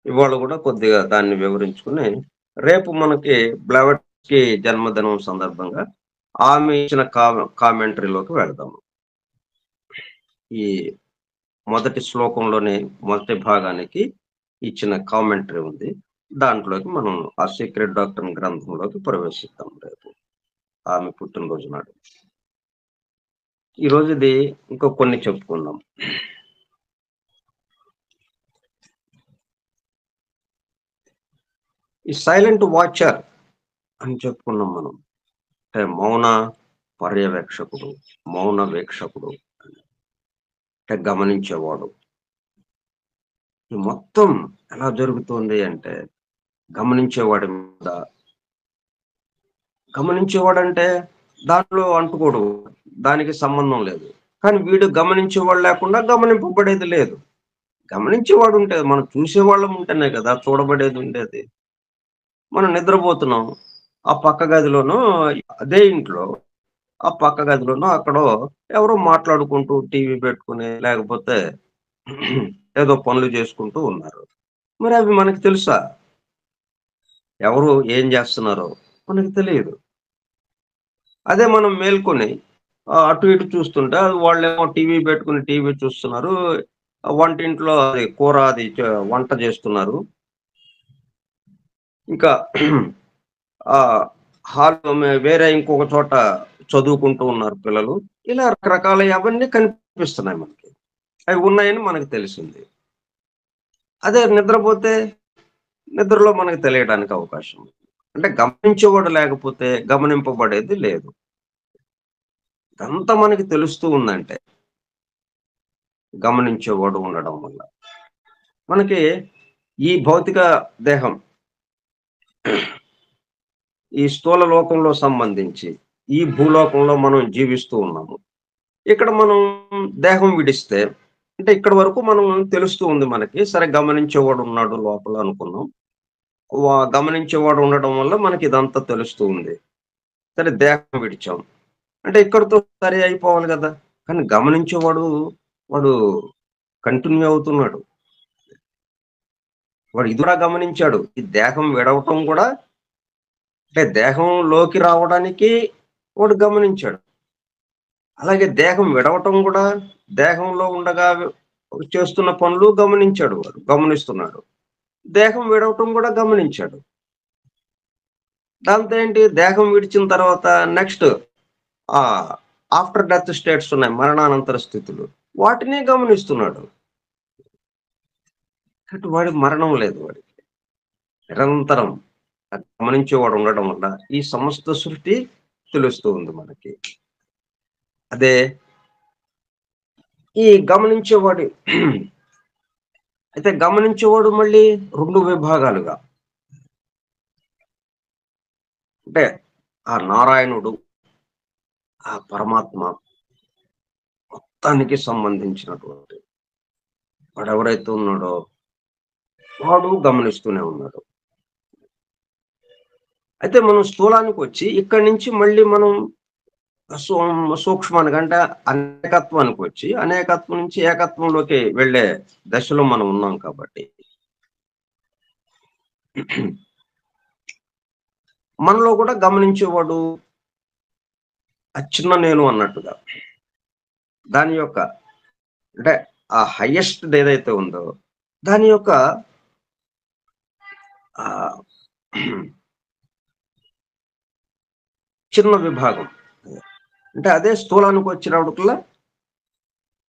Speaker 1: ఇవాళ కూడా కొద్దిగా దాన్ని వివరించుకుని రేపు మనకి బ్లవెట్స్‌కి జన్మదినం సందర్భంగా ఆమె ఇచ్చిన కామెంటరీలోకి వెళ్దాము. ఈ మొదటి శ్లోకంలోని మొదటి భాగానికి ఇచ్చిన కామెంటరీ ఉంది. దాంట్లోకి మనం ఆ సీక్రెట్ డాక్టర్ గ్రంథంలోకి ప్రవేశిద్దాం రేపు ఆమె పుట్టినరోజు నాడు. ఈరోజు ఇది ఇంకో కొన్ని చెప్పుకుందాం. ఈ సైలెంట్ వాచర్ అని చెప్పుకున్నాం మనం. అంటే మౌన పర్యవేక్షకుడు, మౌన వీక్షకుడు అంటే గమనించేవాడు. ఈ మొత్తం ఎలా జరుగుతుంది అంటే గమనించేవాడి మీద గమనించేవాడంటే దాంట్లో అంటుకోడు, దానికి సంబంధం లేదు. కానీ వీడు గమనించేవాడు లేకుండా గమనింపబడేది లేదు. గమనించేవాడు ఉంటే మనం చూసేవాళ్ళం ఉంటేనే కదా చూడబడేది ఉండేది. మనం నిద్రపోతున్నాం. ఆ పక్క గదిలోనో అదే ఇంట్లో ఆ పక్క గదిలోనో అక్కడో ఎవరో మాట్లాడుకుంటూ టీవీ పెట్టుకుని లేకపోతే ఏదో పనులు చేసుకుంటూ ఉన్నారు. మరి అవి మనకు తెలుసా? ఎవరు ఏం చేస్తున్నారో మనకు తెలియదు. అదే మనం మేల్కొని అటు ఇటు చూస్తుంటే అది వాళ్ళేమో టీవీ పెట్టుకొని టీవీ చూస్తున్నారు. వంటింట్లో అది కూర అది వంట చేస్తున్నారు. ఇంకా ఆహ్, వేరే ఇంకొక చోట చదువుకుంటూ ఉన్నారు పిల్లలు. ఇలా రకరకాలయి అవన్నీ కనిపిస్తున్నాయి మనకి. అవి ఉన్నాయని మనకు తెలిసింది. అదే నిద్రపోతే నిద్రలో మనకు తెలియడానికి అవకాశం ఉంది. అంటే గమనించేవాడు లేకపోతే గమనింపబడేది లేదు. ఇదంతా మనకి తెలుస్తూ ఉందంటే గమనించేవాడు ఉండడం వల్ల. మనకి ఈ భౌతిక దేహం ఈ స్థూల లోకంలో సంబంధించి ఈ భూలోకంలో మనం జీవిస్తూ ఉన్నాము. ఇక్కడ మనం దేహం విడిస్తే అంటే ఇక్కడి వరకు మనం తెలుస్తూ ఉంది మనకి. సరే గమనించేవాడు ఉన్నాడు లోపల అనుకున్నాం. గమనించేవాడు ఉండడం వల్ల మనకి ఇదంతా తెలుస్తూ ఉంది. సరే దేహం విడిచాం. అంటే ఇక్కడితో సరి అయిపోవాలి గదా! కానీ గమనించేవాడు వాడు కంటిన్యూ అవుతున్నాడు. వాడు ఇది కూడా గమనించాడు. ఈ దేహం విడవటం గూడా అంటే దేహంలోకి రావడానికి వాడు గమనించాడు. అలాగే దేహం విడవటం గూడా దేహంలో ఉండగా చేస్తున్న పనులు గమనించాడు వాడు. గమనిస్తున్నాడు. దేహం విడవటం గూడా గమనించాడు. దాంతో ఏంటి దేహం విడిచిన తర్వాత నెక్స్ట్ ఆహ్, ఆఫ్టర్ డెత్ స్టేట్స్ ఉన్నాయి. మరణానంతర స్థితులు. వాటిని గమనిస్తున్నాడు. కాబట్టి వాడికి మరణం లేదు వాడికి. నిరంతరం గమనించేవాడు ఉండడం వల్ల ఈ సమస్త సృష్టి తెలుస్తూ ఉంది మనకి. అదే ఈ గమనించేవాడు అయితే గమనించేవాడు మళ్ళీ 2 విభాగాలుగా అంటే ఆ నారాయణుడు, ఆ పరమాత్మ మొత్తానికి సంబంధించినటువంటి వాడెవరైతే ఉన్నాడో వాడు గమనిస్తూనే ఉన్నాడు. అయితే మనం స్థూలానికొచ్చి ఇక్కడి నుంచి మళ్ళీ మనం సూక్ష్మానికి అంటే అనేకత్వానికొచ్చి, అనేకత్వం నుంచి ఏకత్వంలోకి వెళ్ళే దశలో మనం ఉన్నాం కాబట్టి, మనలో కూడా గమనించేవాడు ఆ చిన్న నేను అన్నట్టుగా, దాని యొక్క అంటే ఆ హైయెస్ట్‌ది ఏదైతే ఉందో, దాని యొక్క ఆహ్, చిన్న విభాగం. అంటే అదే స్థూలానికొచ్చినప్పటికల్లా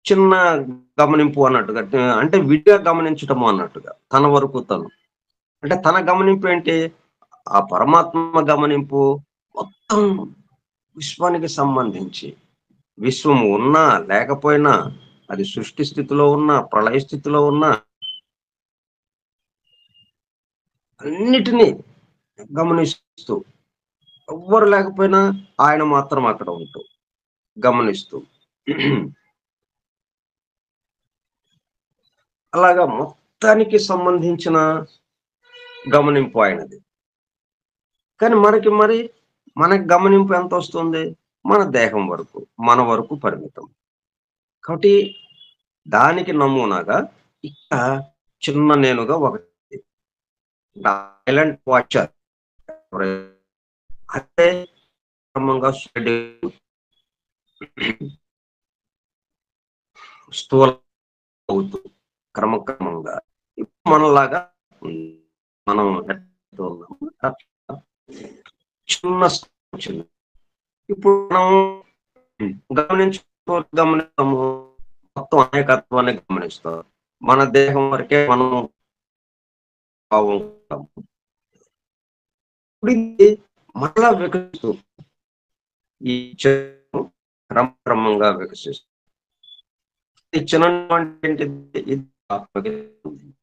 Speaker 1: చిన్న గమనింపు అన్నట్టుగా. అంటే విడిగా గమనించటము అన్నట్టుగా. తన వరకు తను. అంటే తన గమనింపు ఏంటి? ఆ పరమాత్మ గమనింపు మొత్తం విశ్వానికి సంబంధించి. విశ్వం ఉన్నా, లేకపోయినా, అది సృష్టి స్థితిలో ఉన్నా, ప్రళయ స్థితిలో ఉన్నా, అన్నిటిని గమనిస్తూ, ఎవ్వరు లేకపోయినా ఆయన మాత్రం అక్కడ ఉంటూ, గమనిస్తూ. అలాగా మొత్తానికి సంబంధించిన గమనింపు ఆయనది. కానీ మనకి గమనింపు ఎంతొస్తుంది? మన దేహం వరకు, మన వరకు పరిమితం. కాబట్టి దానికి నమూనాగా ఇక్కడ చిన్న నేనుగా ఒకటి సైలెంట్ వాచర్ అదే క్రమంగా స్థూల అవుతూ క్రమక్రమంగా ఇప్పుడు మనలాగా మనం ఎట్లా ఉన్నామో అట్లా చిన్న step వచ్చింది. ఇప్పుడు మనం గమనిస్తాము మొత్తం అనేకత్వాన్ని గమనిస్తాం. మన దేహం వరకే మనం బాగుంటాం. ఇప్పుడు ఇది మరలా వికసిస్తూ ఈ చైతన్యం క్రమక్రమంగా వికసిస్తుంది. ఈ చిన్నం అంటే ఏంటిది? ఇది ఆత్మకి సంబంధించింది.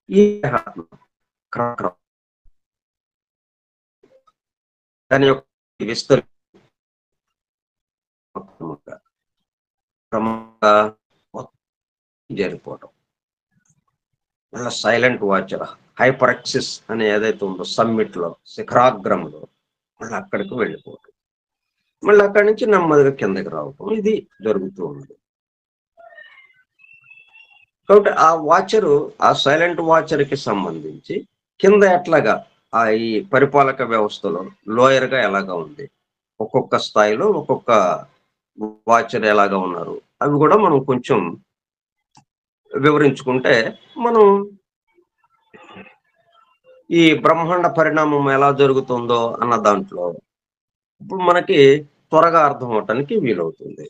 Speaker 1: ఈ దేహాత్మ క్రమక్రమంగా దాని యొక్క విస్తరణ క్రమంగా మొత్తం జరిగిపోవటం. మళ్ళా సైలెంట్ వాచర్ హైపర్ ఎక్సిస్ అని ఏదైతే ఉందో సమ్మిట్ లో శిఖరాగ్రంలో మళ్ళీ అక్కడికి వెళ్ళిపోవటం. మళ్ళీ అక్కడి నుంచి నెమ్మదిగా కిందకి రావటం. ఇది జరుగుతూ ఉంది. కాబట్టి ఆ సైలెంట్ వాచర్ కి సంబంధించి కింద ఎట్లాగా ఈ పరిపాలక వ్యవస్థలో లోయర్‌గా ఎలాగా ఉంది? ఒక్కొక్క స్థాయిలో ఒక్కొక్క వాచర్ ఎలాగా ఉన్నారు? అవి గూడా మనం కొంచెం వివరించుకుంటే, మనం ఈ బ్రహ్మాండ పరిణామం ఎలా జరుగుతుందో అన్న దాంట్లో ఇప్పుడు మనకి త్వరగా అర్థం అవ్వటానికి వీలవుతుంది.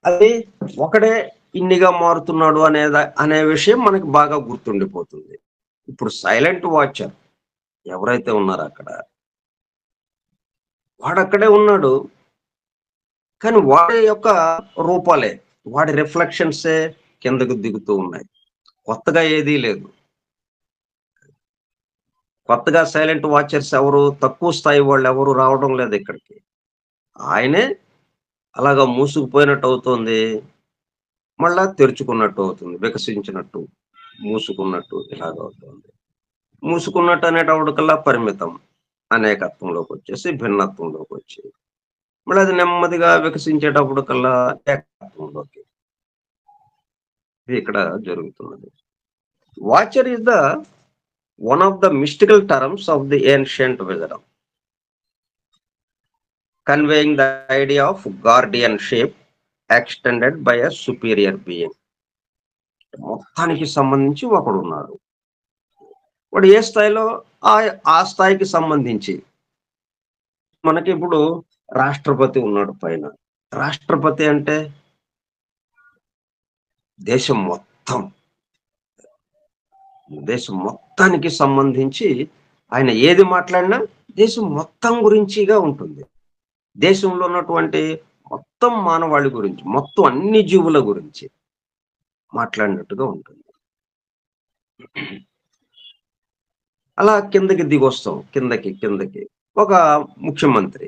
Speaker 1: అది ఒకడే ఇన్నిగా మారుతున్నాడు అనే విషయం మనకు బాగా గుర్తుండిపోతుంది. ఇప్పుడు సైలెంట్ వాచర్ ఎవరైతే ఉన్నారో అక్కడ, వాడక్కడే ఉన్నాడు. కానీ వాడి యొక్క రూపాలే, వాడి రిఫ్లెక్షన్సే కిందకు దిగుతూ ఉన్నాయి. కొత్తగా ఏదీ లేదు. కొత్తగా సైలెంట్ వాచర్స్ ఎవరు, తక్కువ స్థాయి వాళ్ళెవరు రావడం లేదిక్కడికి. ఆయనే అలాగా మూసుకుపోయినట్టు అవుతోంది. మళ్ళా తెరుచుకున్నట్టు అవుతుంది. వికసించినట్టు, మూసుకున్నట్టు ఇలాగవుతోంది. మూసుకున్నట్టు అనేటప్పటికల్లా పరిమితం. అనేకత్వంలోకొచ్చేసి భిన్నత్వంలోకొచ్చి, మళ్ళీ అది నెమ్మదిగా వికసించేటప్పటికల్లా ఏకత్వంలోకి. ఇది ఇక్కడ జరుగుతున్నది. Watcher is the one of the mystical terms of the ancient wisdom, conveying the idea of guardianship extended by a superior being. మొత్తానికి సంబంధించి ఒకడున్నాడు. వాడు ఏ స్థాయిలో ఆ స్థాయికి సంబంధించి మనకిప్పుడు రాష్ట్రపతి ఉన్నాడు పైన. రాష్ట్రపతి అంటే దేశం మొత్తం, దేశం మొత్తానికి సంబంధించి ఆయన ఏది మాట్లాడినా దేశం మొత్తం గురించిగా ఉంటుంది. దేశంలో ఉన్నటువంటి మొత్తం మానవాళి గురించి, మొత్తం అన్ని జీవుల గురించి మాట్లాడినట్టుగా ఉంటుంది. అలా కిందకి దిగొస్తాం. కిందకి. ఒక ముఖ్యమంత్రి.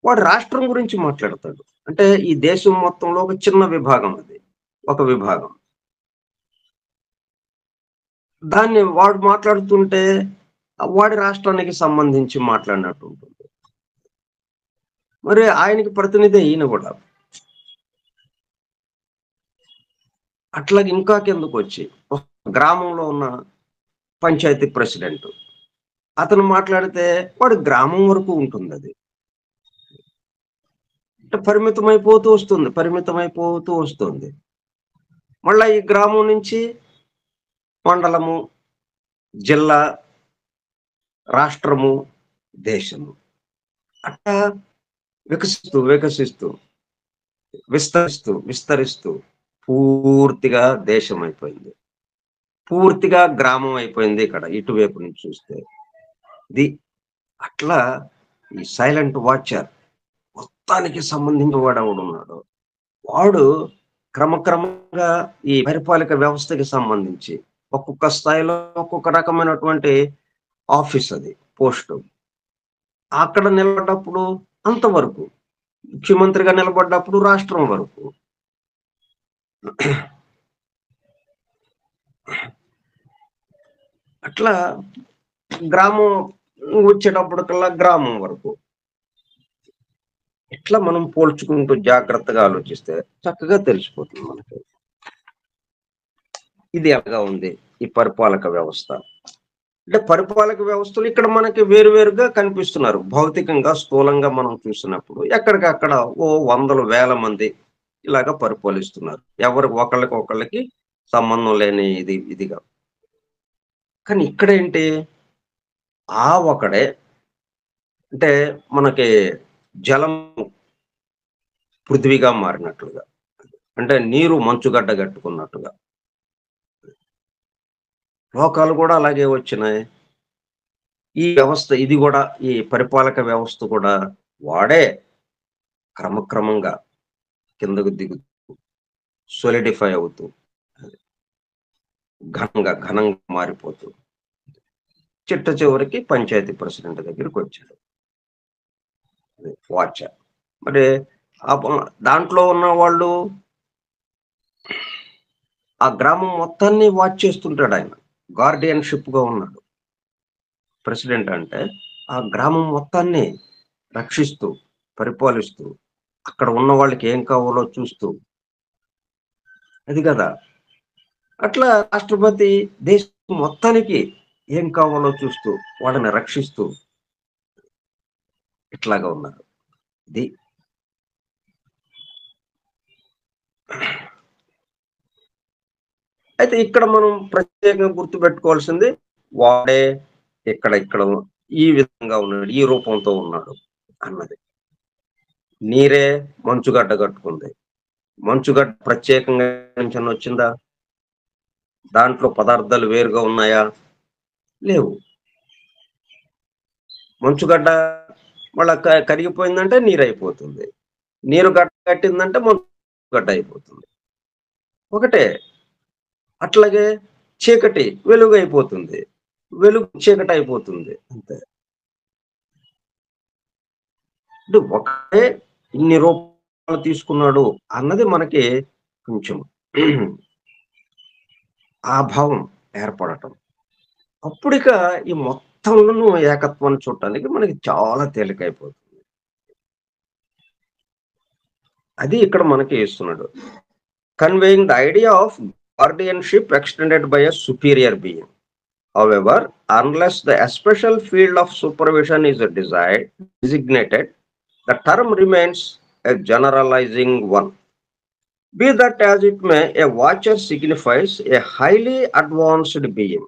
Speaker 1: వాడు రాష్ట్రం గురించి మాట్లాడతాడు. అంటే ఈ దేశం మొత్తంలో ఒక చిన్న విభాగం అది. ఒక విభాగం. దాన్ని వాడు మాట్లాడుతుంటే వాడి రాష్ట్రానికి సంబంధించి మాట్లాడినట్టు ఉంటుంది. మరి ఆయనకి ప్రతినిధి ఈయన గూడా. అట్లాగే ఇంకా కిందకొచ్చి ఒక గ్రామంలో ఉన్న పంచాయతీ ప్రెసిడెంట్. అతను మాట్లాడితే వాడి గ్రామం వరకు ఉంటుందది. అంటే పరిమితమైపోతూ వస్తుంది. మళ్ళా ఈ గ్రామం నుంచి మండలము, జిల్లా, రాష్ట్రము, దేశము. అట్లా వికసిస్తూ, విస్తరిస్తూ పూర్తిగా దేశం అయిపోయింది. పూర్తిగా గ్రామం అయిపోయింది ఇక్కడ ఇటువైపు నుంచి చూస్తే. ఇది అట్లా ఈ సైలెంట్ వాచర్ మొత్తానికి సంబంధించిన వాడెవడున్నాడు. వాడు క్రమక్రమంగా ఈ పరిపాలక వ్యవస్థకి సంబంధించి ఒక్కొక్క స్థాయిలో ఒక్కొక్క రకమైనటువంటి ఆఫీస్ అది, పోస్టు. అక్కడ నిలబడ్డప్పుడు అంతవరకు. ముఖ్యమంత్రిగా నిలబడ్డప్పుడు రాష్ట్రం వరకు. అట్లా గ్రామం వచ్చేటప్పటికల్లా గ్రామం వరకు. ఇట్లా మనం పోల్చుకుంటూ జాగ్రత్తగా ఆలోచిస్తే చక్కగా తెలిసిపోతుంది మనకి. ఇది ఎలాగా ఉంది ఈ పరిపాలక వ్యవస్థ. అంటే పరిపాలక వ్యవస్థలు ఇక్కడ మనకి వేరుగా కనిపిస్తున్నారు. భౌతికంగా, స్థూలంగా మనం చూసినప్పుడు ఎక్కడికక్కడ వందల వేల మంది ఇలాగా పరిపాలిస్తున్నారు. ఒకళ్ళకి సంబంధం లేని ఇదిగా. కానీ ఇక్కడేంటి, ఒకడే అంటే మనకి జలం పృథ్వీగా మారినట్లుగా, అంటే నీరు మంచుగడ్డ కట్టుకున్నట్టుగా లోకాలు కూడా అలాగే వచ్చినాయి. ఈ వ్యవస్థ ఇది కూడా, ఈ పరిపాలక వ్యవస్థ కూడా వాడే క్రమక్రమంగా కిందకు దిగుతూ సోలిడిఫై అవుతూ ఘనంగా మారిపోతూ చివరికి పంచాయతీ ప్రెసిడెంట్ దగ్గరికి వచ్చాడు వాచర్. మరి దాంట్లో ఉన్న వాళ్ళు ఆ గ్రామం మొత్తాన్ని వాచ్ చేస్తుంటాడు. ఆయన గార్డియన్‌షిప్ గా ఉన్నాడు. ప్రెసిడెంట్ అంటే ఆ గ్రామం మొత్తాన్ని రక్షిస్తూ, పరిపాలిస్తూ, అక్కడ ఉన్న వాళ్ళకి ఏం కావాలో చూస్తూ, అది కదా. అట్లా రాష్ట్రపతి దేశం మొత్తానికి ఏం కావాలో చూస్తూ, వాళ్ళని రక్షిస్తూ ఇట్లాగా ఉన్నారు. ఇది అయితే ఇక్కడ మనం ప్రత్యేకంగా గుర్తుపెట్టుకోవాల్సింది వాడే ఇక్కడ ఈ విధంగా ఉన్నాడు. ఈ రూపంతో ఉన్నాడు అన్నది. నీరే మంచుగడ్డ కట్టుకుంది. మంచుగడ్డ ప్రత్యేకంగా నుంచన్నా వచ్చిందా? దాంట్లో పదార్థాలు వేరుగా ఉన్నాయా? లేవు. మంచుగడ్డ మళ్ళా కరిగిపోయిందంటే నీరైపోతుంది. నీరు గడ్డ కట్టిందంటే మంచుగడ్డ అయిపోతుంది. ఒకటే. అట్లాగే చీకటి వెలుగైపోతుంది. వెలుగు చీకటయిపోతుంది. అంతే. అంటే ఒకడే ఇన్ని రూపాలు తీసుకున్నాడు అన్నది మనకి కొంచెం ఆ భావం ఏర్పడటం. అప్పుడిక ఈ మొత్తంలోనూ ఏకత్వాన్ని చూడటానికి మనకి చాలా తేలికైపోతుంది. అది ఇక్కడ మనకి ఇస్తున్నాడు. Conveying the idea of guardianship extended by a superior being. However, unless the special field of supervision is designated, the term remains a generalizing one. Be that as it may, a watcher signifies a highly advanced being.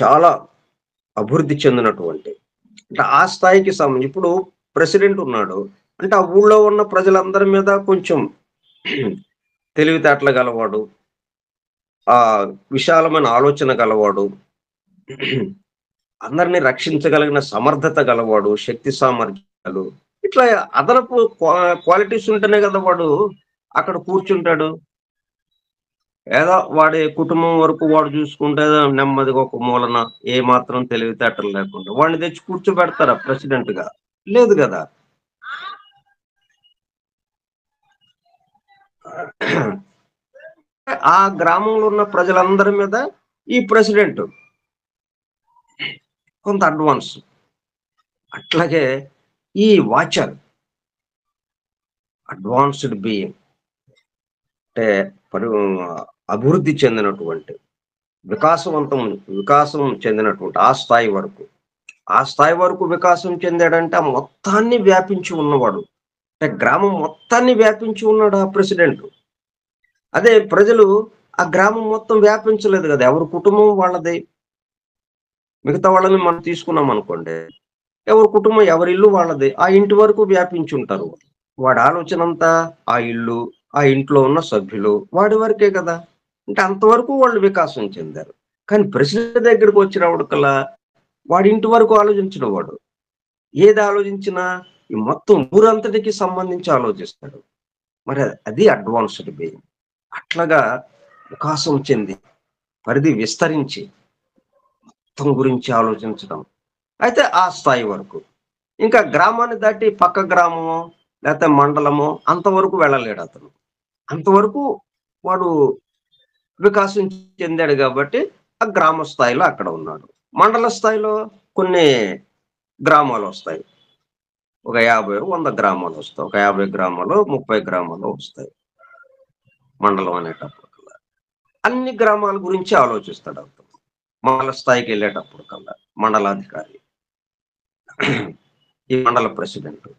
Speaker 1: చాలా అభివృద్ధి చెందినటువంటి అంటే ఆ స్థాయికి ఇప్పుడు president ఉన్నాడు అంటే ఆ ఊళ్ళో ఉన్న ప్రజలందరి మీద కొంచెం తెలివితేటలు గలవాడు, ఆ విశాలమైన ఆలోచన గలవాడు, అందరిని రక్షించగలిగిన సమర్థత గలవాడు, శక్తి సామర్థ్యాలు ఇట్లా అదనపు క్వాలిటీస్ ఉంటేనే కదా వాడు అక్కడ కూర్చుంటాడు. ఏదో వాడి కుటుంబం వరకు వాడు చూసుకుంటే నెమ్మదిగా ఒక మూలన ఏ మాత్రం తెలివితేటలు లేకుండా వాడిని తెచ్చి కూర్చోబెడతారా ప్రెసిడెంట్ గా? లేదు కదా. ఆ గ్రామంలో ఉన్న ప్రజలందరి మీద ఈ ప్రెసిడెంట్ కొంత అడ్వాన్స్. అట్లాగే ఈ వాచర్ అడ్వాన్స్డ్ బీయింగ్ అంటే అభివృద్ధి చెందినటువంటి వికాసం చెందినటువంటి ఆ స్థాయి వరకు వికాసం చెందాడంటే ఆ మొత్తాన్ని వ్యాపించి ఉన్నవాడు. అంటే గ్రామం మొత్తాన్ని వ్యాపించి ఉన్నాడు ఆ ప్రెసిడెంట్. అదే ప్రజలు ఆ గ్రామం మొత్తం వ్యాపించలేదు కదా, ఎవరి కుటుంబం వాళ్ళది. మిగతా వాళ్ళని మనం తీసుకున్నాం అనుకోండి, ఎవరి కుటుంబం ఎవరి ఇల్లు వాళ్ళది, ఆ ఇంటి వరకు వ్యాపించి ఉంటారు. వాడి ఆలోచన అంతా ఆ ఇల్లు, ఆ ఇంట్లో ఉన్న సభ్యులు వాడి వరకే కదా. అంటే అంతవరకు వాళ్ళు వికాసం చెందారు. కానీ ప్రెసిడెంట్ దగ్గరికి వచ్చినప్పటికల్లా వాడి ఇంటి వరకు ఆలోచించడు వాడు. ఏది ఆలోచించినా ఈ మొత్తం ఊరంతటికి సంబంధించి ఆలోచిస్తాడు. మరి అది అడ్వాన్స్డ్ బీయింగ్. అట్లాగా వికాసం చెంది పరిధి విస్తరించి మొత్తం గురించి ఆలోచించడం. అయితే ఆ స్థాయి వరకు. ఇంకా గ్రామాన్ని దాటి పక్క గ్రామమో లేకపోతే మండలమో అంతవరకు వెళ్ళలేడు అతను. అంతవరకు వాడు వికాసం చెందాడు కాబట్టి ఆ గ్రామ స్థాయిలో అక్కడ ఉన్నాడు. మండల స్థాయిలో కొన్ని గ్రామాలు వస్తాయి. ఒక 50, 100 గ్రామాలు వస్తాయి. ఒక 50 గ్రామాలు, 30 గ్రామాలు వస్తాయి మండలం అనేటప్పటికల్లా. అన్ని గ్రామాల గురించి ఆలోచిస్తాడు అతను. మండల స్థాయికి వెళ్ళేటప్పుడు కల్లా మండలాధికారి, ఈ మండల ప్రెసిడెంట్.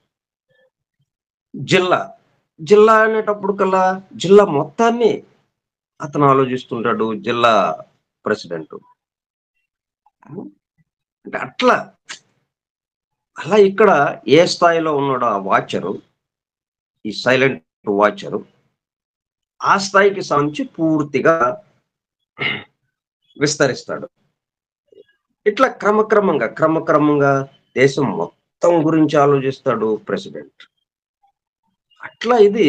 Speaker 1: జిల్లా జిల్లా అనేటప్పుడు కల్లా జిల్లా మొత్తాన్ని అతను ఆలోచిస్తుంటాడు జిల్లా ప్రెసిడెంట్. అంటే అలా ఇక్కడ ఏ స్థాయిలో ఉన్నాడో ఆ వాచరు, ఈ సైలెంట్ వాచరు ఆ స్థాయికి సంబంధించి పూర్తిగా విస్తరిస్తాడు. ఇట్లా క్రమక్రమంగా దేశం మొత్తం గురించి ఆలోచిస్తాడు ప్రెసిడెంట్. అట్లా ఇది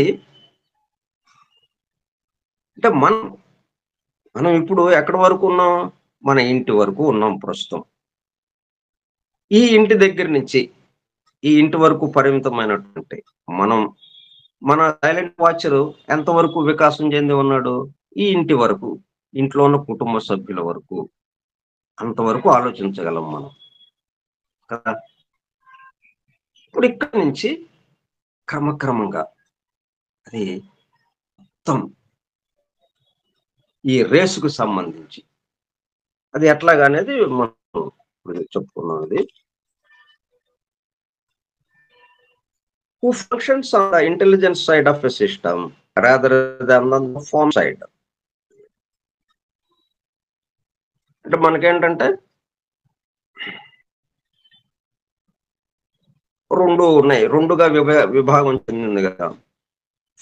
Speaker 1: అంటే మనం ఇప్పుడు ఎక్కడి వరకు ఉన్నాం? మన ఇంటి వరకు ఉన్నాం ప్రస్తుతం. ఈ ఇంటి దగ్గర నుంచి ఈ ఇంటి వరకు పరిమితమైనటువంటి మన సైలెంట్ వాచరు ఎంతవరకు వికాసం చెంది ఉన్నాడు? ఈ ఇంటి వరకు, ఇంట్లో ఉన్న కుటుంబ సభ్యుల వరకు, అంతవరకు ఆలోచించగలం మనం కదా. ఇప్పుడు ఇక్కడి నుంచి క్రమక్రమంగా అది మొత్తం ఈ రేసుకు సంబంధించి. అది ఎట్లాగనేది మనం ఇప్పుడు చెప్పుకున్నాం అది. Who functions on the intelligence side of a system rather than on the form side. అంటే మనకేంటంటే 2 ఉన్నాయి. 2గా విభాగం చెందింది కదా!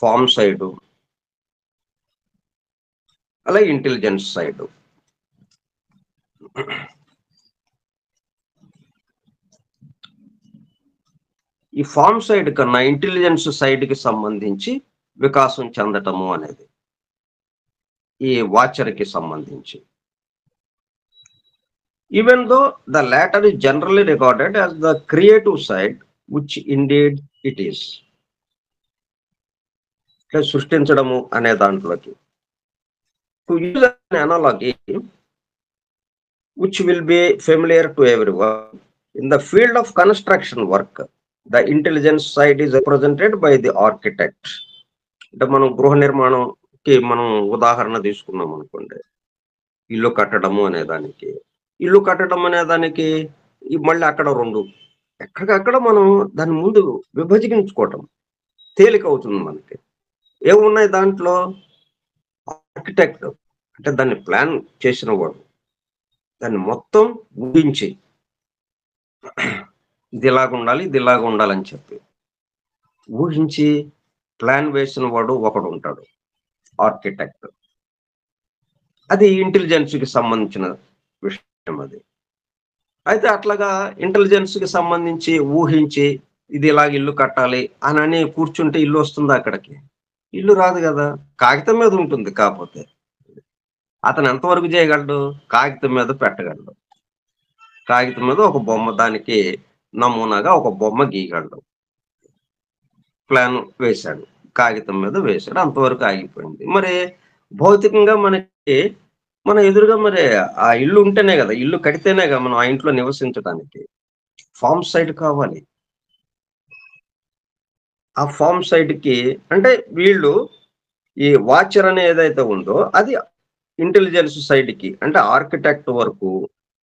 Speaker 1: ఫార్మ్ సైడు, అలాగే ఇంటెలిజెన్స్ సైడు. ఈ ఫార్మ్ సైడ్ కన్నా ఇంటెలిజెన్స్ సైడ్‌కి సంబంధించి వికాసం చెందటము అనేది. ఈ వాచర్‌కి సంబంధించి. Even though the latter is generally regarded as the creative side, which indeed it is. అంటే సృష్టించడము అనే దాంట్లోకి. To use an analogy which will be familiar to everyone, in the field of construction work, the intelligence side is represented by the architect. అంటే మనం గృహ నిర్మాణంకి మనం ఉదాహరణ తీసుకున్నాం అనుకోండి. ఇల్లు కట్టడము అనే దానికి. ఇల్లు కట్టడం అనే దానికి మళ్ళీ అక్కడ 2 ఎక్కడికక్కడ మనం దాని ముందు విభజించుకోవటం తేలిక అవుతుంది మనకి. ఏమున్నాయి దాంట్లో? ఆర్కిటెక్ట్ అంటే దాన్ని ప్లాన్ చేసిన వాడు, దాన్ని మొత్తం ఊహించి ఇది ఇలాగుండాలి, ఇది ఇలాగుండాలని చెప్పి ఊహించి ప్లాన్ వేసిన వాడు ఒకడు ఉంటాడు, ఆర్కిటెక్ట్. అది ఇంటెలిజెన్స్‌కి సంబంధించిన విషయం అది. అయితే అట్లాగా ఇంటెలిజెన్స్‌కి సంబంధించి ఊహించి ఇది ఇలాగ ఇల్లు కట్టాలి అనని కూర్చుంటే ఇల్లు వస్తుందా అక్కడికి? ఇల్లు రాదు కదా! కాగితం మీద ఉంటుంది కాపోతే. అతను ఎంతవరకు చేయగలడు? కాగితం మీద పెట్టగలడు. కాగితం మీద ఒక బొమ్మ, దానికి నమూనాగా ఒక బొమ్మ గీయగలడు. ప్లాన్ వేశాడు. కాగితం మీద వేశాడు. అంతవరకు ఆగిపోయింది. మరి భౌతికంగా మనకి మన ఎదురుగా మరి ఆ ఇల్లు ఉంటేనే కదా! ఇల్లు కడితేనేగా మనం ఆ ఇంట్లో నివసించడానికి. ఫార్మ్ సైడ్ కావాలి. ఆ ఫార్మ్ సైడ్‌కి అంటే వీళ్ళు ఈ వాచర్ అని ఏదైతే ఉందో అది ఇంటెలిజెన్స్ సైడ్‌కి అంటే ఆర్కిటెక్ట్ వరకు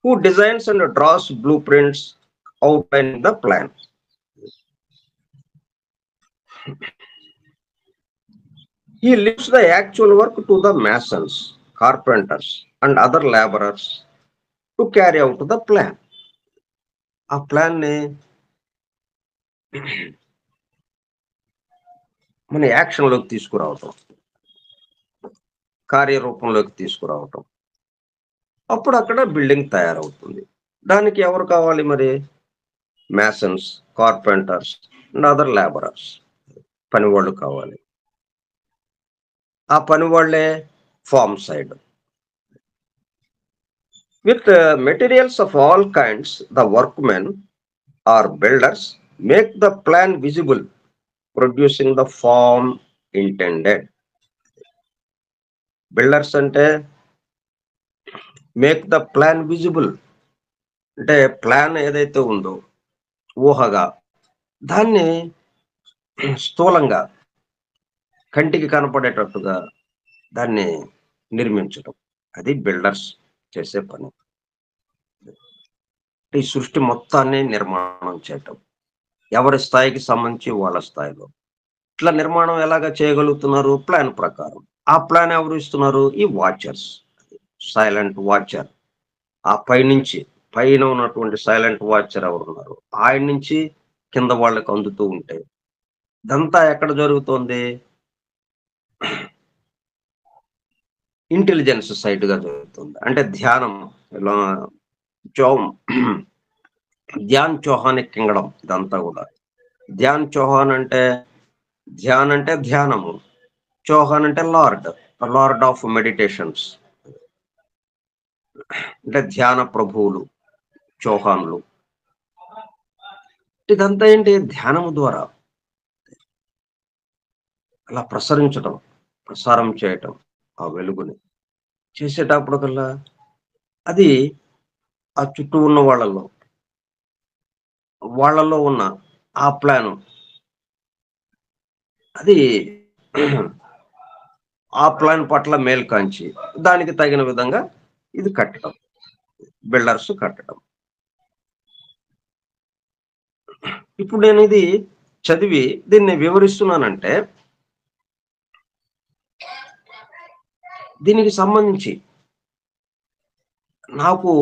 Speaker 1: who designs and draws blueprints outline the plan. He leaves the actual work to the masons, carpenters and other laborers to carry out the plan. ఆ ప్లాన్‌ని మన యాక్షన్‌లోకి తీసుకురావటం. కార్యరూపంలోకి తీసుకురావటం. అప్పుడు అక్కడ బిల్డింగ్ తయారవుతుంది. దానికి ఎవరు కావాలి మరి? Masons, carpenters and other labourers. పనివాళ్ళు కావాలి. ఆ పనివాళ్ళే form side. With materials of all kinds, the workmen or builders make the plan visible, producing the form intended. Builders అంటే మేక్ ద ప్లాన్ విజిబుల్. అంటే ప్లాన్ ఏదైతే ఉందో ఊహగా దాన్ని స్థూలంగా కంటికి కనపడేటట్టుగా దాన్ని నిర్మించటం. అది బిల్డర్స్ చేసే పని. ఈ సృష్టి మొత్తాన్ని నిర్మాణం చేయటం. ఎవరి స్థాయికి సంబంధించి వాళ్ళ స్థాయిలో. ఇట్లా నిర్మాణం ఎలాగా చేయగలుగుతున్నారు? ప్లాన్ ప్రకారం. ఆ ప్లాన్ ఎవరు ఇస్తున్నారు? ఈ వాచర్స్. Silent watcher. ఆ పైనుంచి పైన ఉన్నటువంటి సైలెంట్ వాచర్ ఎవరున్నారు? ఆయన నుంచి కింద వాళ్ళకి అందుతూ ఉంటే ఇదంతా ఎక్కడ జరుగుతోంది? ఇంటెలిజెన్స్ సైడ్‌గా జరుగుతుంది. అంటే ధ్యానం ఇలా ధ్యాన్ చౌహానిక్ కింగడమ్ ఇదంతా కూడా. ధ్యాన్ చౌహాన్ అంటే ధ్యాన్ అంటే ధ్యానము. చౌహాన్ అంటే లార్డ్. Lord of meditations. అంటే ధ్యాన ప్రభువులు చౌహాన్లు. ఇదంతా ఏంటి? ధ్యానము ద్వారా అలా ప్రసరించటం, ప్రసారం చేయటం ఆ వెలుగుని. చేసేటప్పటికల్లా అది ఆ చుట్టూ ఉన్న వాళ్ళలో ఉన్న ఆ ప్లాను అది ఆ ప్లాన్ పట్ల మేలు కాంచి దానికి తగిన విధంగా ఇది కట్టడం, బిల్డర్స్ కట్టడం. ఇప్పుడు నేను ఇది చదివి దీన్ని వివరిస్తున్నానంటే దీనికి సంబంధించి నాకు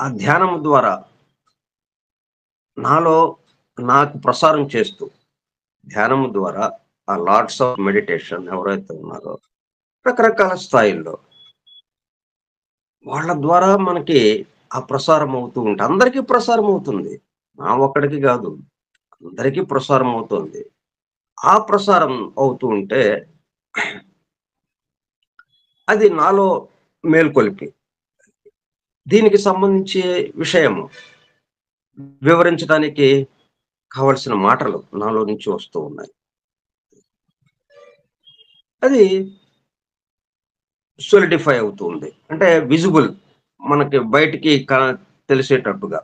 Speaker 1: ఆ ధ్యానం ద్వారా నాలో నాకు ప్రసారం చేస్తూ ధ్యానం ద్వారా ఆ లార్డ్స్ ఆఫ్ మెడిటేషన్ ఎవరైతే ఉన్నారో రకరకాల స్థాయిల్లో వాళ్ళ ద్వారా మనకి ఆ ప్రసారం అవుతూ ఉంటే అందరికీ ప్రసారం అవుతుంది. నా ఒక్కడికి కాదు, అందరికీ ప్రసారం అవుతుంది. ఆ ప్రసారం అవుతూ ఉంటే అది నాలో మేల్కొలిపి దీనికి సంబంధించి విషయము వివరించడానికి కావలసిన మాటలు నాలో నుంచి వస్తూ ఉన్నాయి. అది సోలిడిఫై అవుతుంది. అంటే విజిబుల్ మనకి బయటికి తెలిసేటట్టుగా.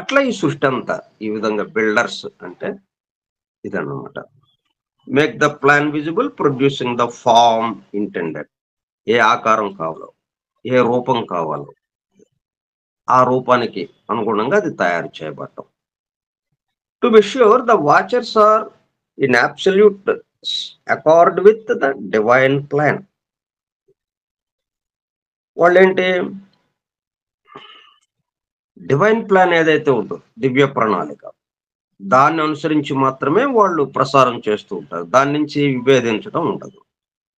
Speaker 1: అట్లా ఈ సృష్టి అంతా ఈ విధంగా బిల్డర్స్ అంటే ఇదన్నమాట. Make the plan visible producing the form intended. ఏ ఆకారం కావాలో, ఏ రూపం కావాలో ఆ రూపానికి అనుగుణంగా అది తయారు చేయబడటం. To be sure the watchers are in absolute accord with the divine plan. వాళ్ళేంటి డివైన్ ప్లాన్ ఏదైతే ఉందో దివ్య ప్రణాళిక దాన్ని అనుసరించి మాత్రమే వాళ్ళు ప్రసారం చేస్తూ ఉంటారు. దాని నుంచి విభేదించడం ఉండదు.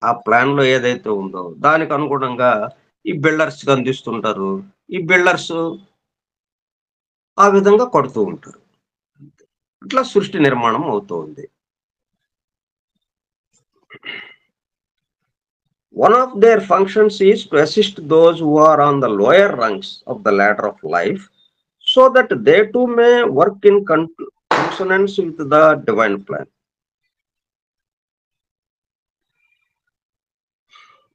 Speaker 1: ఆ ప్లాన్ లో ఏదైతే ఉందో దానికి అనుగుణంగా ఈ బిల్డర్స్ అందిస్తుంటారు. ఈ బిల్డర్స్ ఆ విధంగా కొడుతూ ఉంటారు. ఇట్లా సృష్టి నిర్మాణం అవుతుంది. One of their functions is to assist those who are on the lower rungs of the ladder of life so that they too may work in consonance with the divine plan.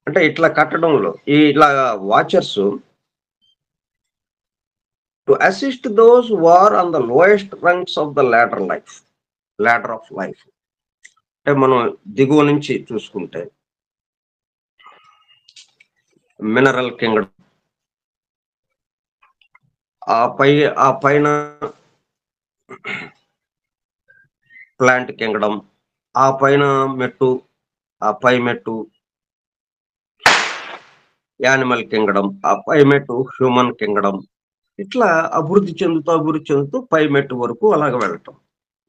Speaker 1: అంటే ఇట్లా కట్టడంలో ఇలా watchers to assist those who are on the lowest rungs of the ladder of life. అంటే మనం దిగువ నుంచి చూసుకుంటే mineral Kingdom, ఆ పైన ప్లాంట్ కింగ్డమ్, ఆ పైన మెట్టు, ఆ పై మెట్టు యానిమల్ కింగ్డమ్, ఆ పై మెట్టు హ్యూమన్ కింగ్డమ్. ఇట్లా అభివృద్ధి చెందుతూ పై మెట్టు వరకు అలాగ వెళ్ళటం.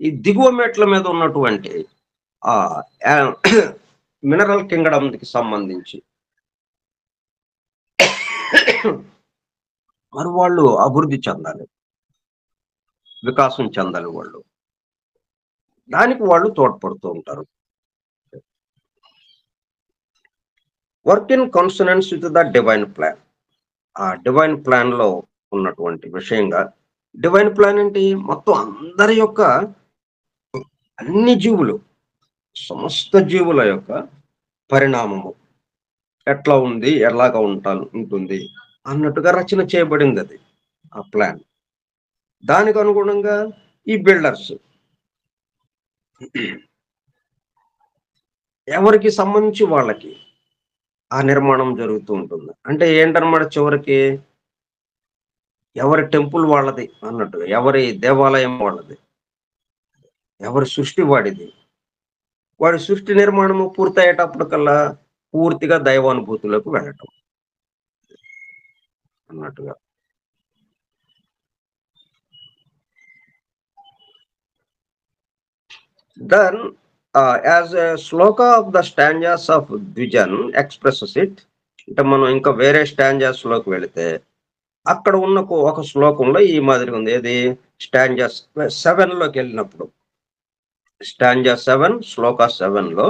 Speaker 1: ఈ దిగువ మెట్ల మీద ఉన్నటువంటి ఆ మినరల్ కింగ్డమ్ కి సంబంధించి మరి వాళ్ళు అభివృద్ధి చెందాలి, వికాసం చెందాలి. వాళ్ళు దానికి వాళ్ళు తోడ్పడుతూ ఉంటారు. Work in consonance with the divine plan. ఆ డివైన్ ప్లాన్ లో ఉన్నటువంటి విషయంగా డివైన్ ప్లాన్ ఏంటి? మొత్తం అందరి యొక్క అన్ని జీవులు, సమస్త జీవుల యొక్క పరిణామము ఎట్లా ఉంది, ఎలాగా ఉంటుంది అన్నట్టుగా రచన చేయబడింది అది ఆ ప్లాన్. దానికి అనుగుణంగా ఈ బిల్డర్స్ ఎవరికి సంబంధించి వాళ్ళకి ఆ నిర్మాణం జరుగుతూ ఉంటుంది. అంటే ఏంటన్నమాట, చివరికి ఎవరి టెంపుల్ వాళ్ళది అన్నట్టుగా, ఎవరి దేవాలయం వాళ్ళది, ఎవరి సృష్టి వాడిది. వాడి సృష్టి నిర్మాణము పూర్తయ్యేటప్పటికల్లా పూర్తిగా దైవానుభూతిలోకి వెళ్ళటం అన్నట్టుగా. Then, as a sloka of the stanzas of Dvijan expresses it, అంటే మనం ఇంకా వేరే స్టాంజాస్ లోకి వెళితే అక్కడ ఉన్న ఒక శ్లోకంలో ఈ మాదిరిగా ఉంది. ఏది? స్టాంజాస్ 7 లోకి వెళ్ళినప్పుడు, స్టాంజా 7 శ్లోక 7 లో,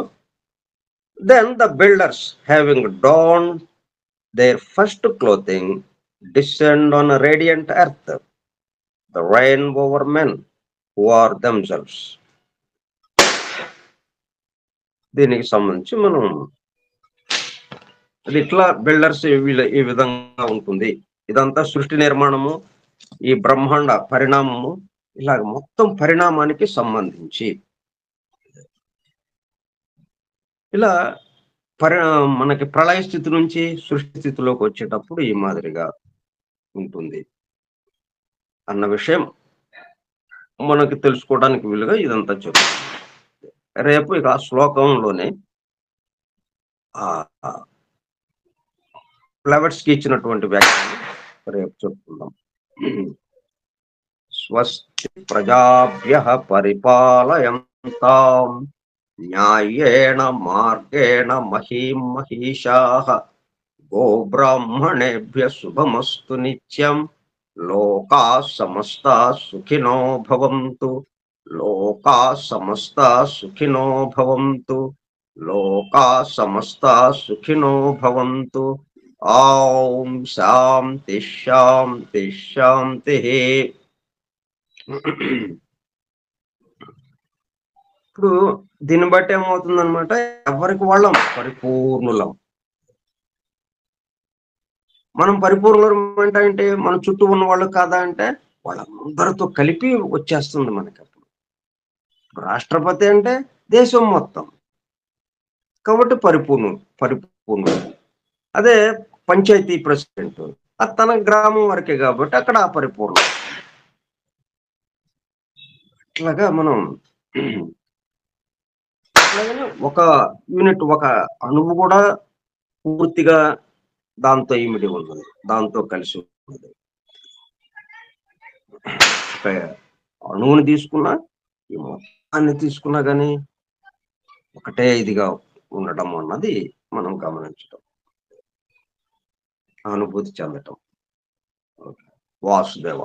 Speaker 1: then the builders having donned their first clothing descend on a radiant earth, the reign over men who are themselves. దీనికి సంబంధించి మనం అది ఇట్లా బిల్డర్స్ ఈ విధంగా ఉంటుంది. ఇదంతా సృష్టి నిర్మాణము, ఈ బ్రహ్మాండ పరిణామము, ఇలాగ మొత్తం పరిణామానికి సంబంధించి ఇలా పరి మనకి ప్రళయ స్థితి నుంచి సృష్టి స్థితిలోకి వచ్చేటప్పుడు ఈ మాదిరిగా ఉంటుంది అన్న విషయం మనకి తెలుసుకోవడానికి వీలుగా ఇదంతా చెప్తుంది. రేపు ఇక ఆ శ్లోకంలోనే ఆహ్, ఫ్లవర్స్‌కి ఇచ్చినటువంటి వ్యాఖ్యానం రేపు చెప్పుకుందాం. స్వస్తి ప్రజాభ్యః పరిపాలయంతాం న్యాయేణ మార్గేణ మహీం మహీషాః గోబ్రాహ్మణేభ్యः శుభమస్తు నిత్యం లోకాः సమస్తాः సుఖినో భవంతు లోకాः సమస్తాः సుఖినో భవంతు లోకాः సమస్తాः సుఖినో భవంతు. ఓం శాంతి శాంతి శాంతిః. ఇప్పుడు దీన్ని బట్టి ఏమవుతుందన్నమాట, ఎవరికి వాళ్ళం పరిపూర్ణులం. మనం పరిపూర్ణులం అంటే మన చుట్టూ ఉన్న వాళ్ళు కాదా అంటే వాళ్ళందరితో కలిపి వచ్చేస్తుంది మనకప్పుడు. రాష్ట్రపతి అంటే దేశం మొత్తం. కాబట్టి పరిపూర్ణుడు. అదే పంచాయతీ ప్రెసిడెంట్ అది తన గ్రామం వరకే కాబట్టి అక్కడ అపరిపూర్ణం. ఇట్లాగా మనం అట్లాగనే ఒక యూనిట్, ఒక అణువు కూడా పూర్తిగా దాంతో ఇమిడి ఉన్నది. దాంతో కలిసి ఉన్నది. ఒక అణువుని తీసుకున్నా, ఈ మొత్తాన్ని తీసుకున్నా గాని ఒకటే ఇదిగా ఉండటం అన్నది మనం గమనించటం, అనుభూతి చెందటం. ఓకే. వాసుదేవ.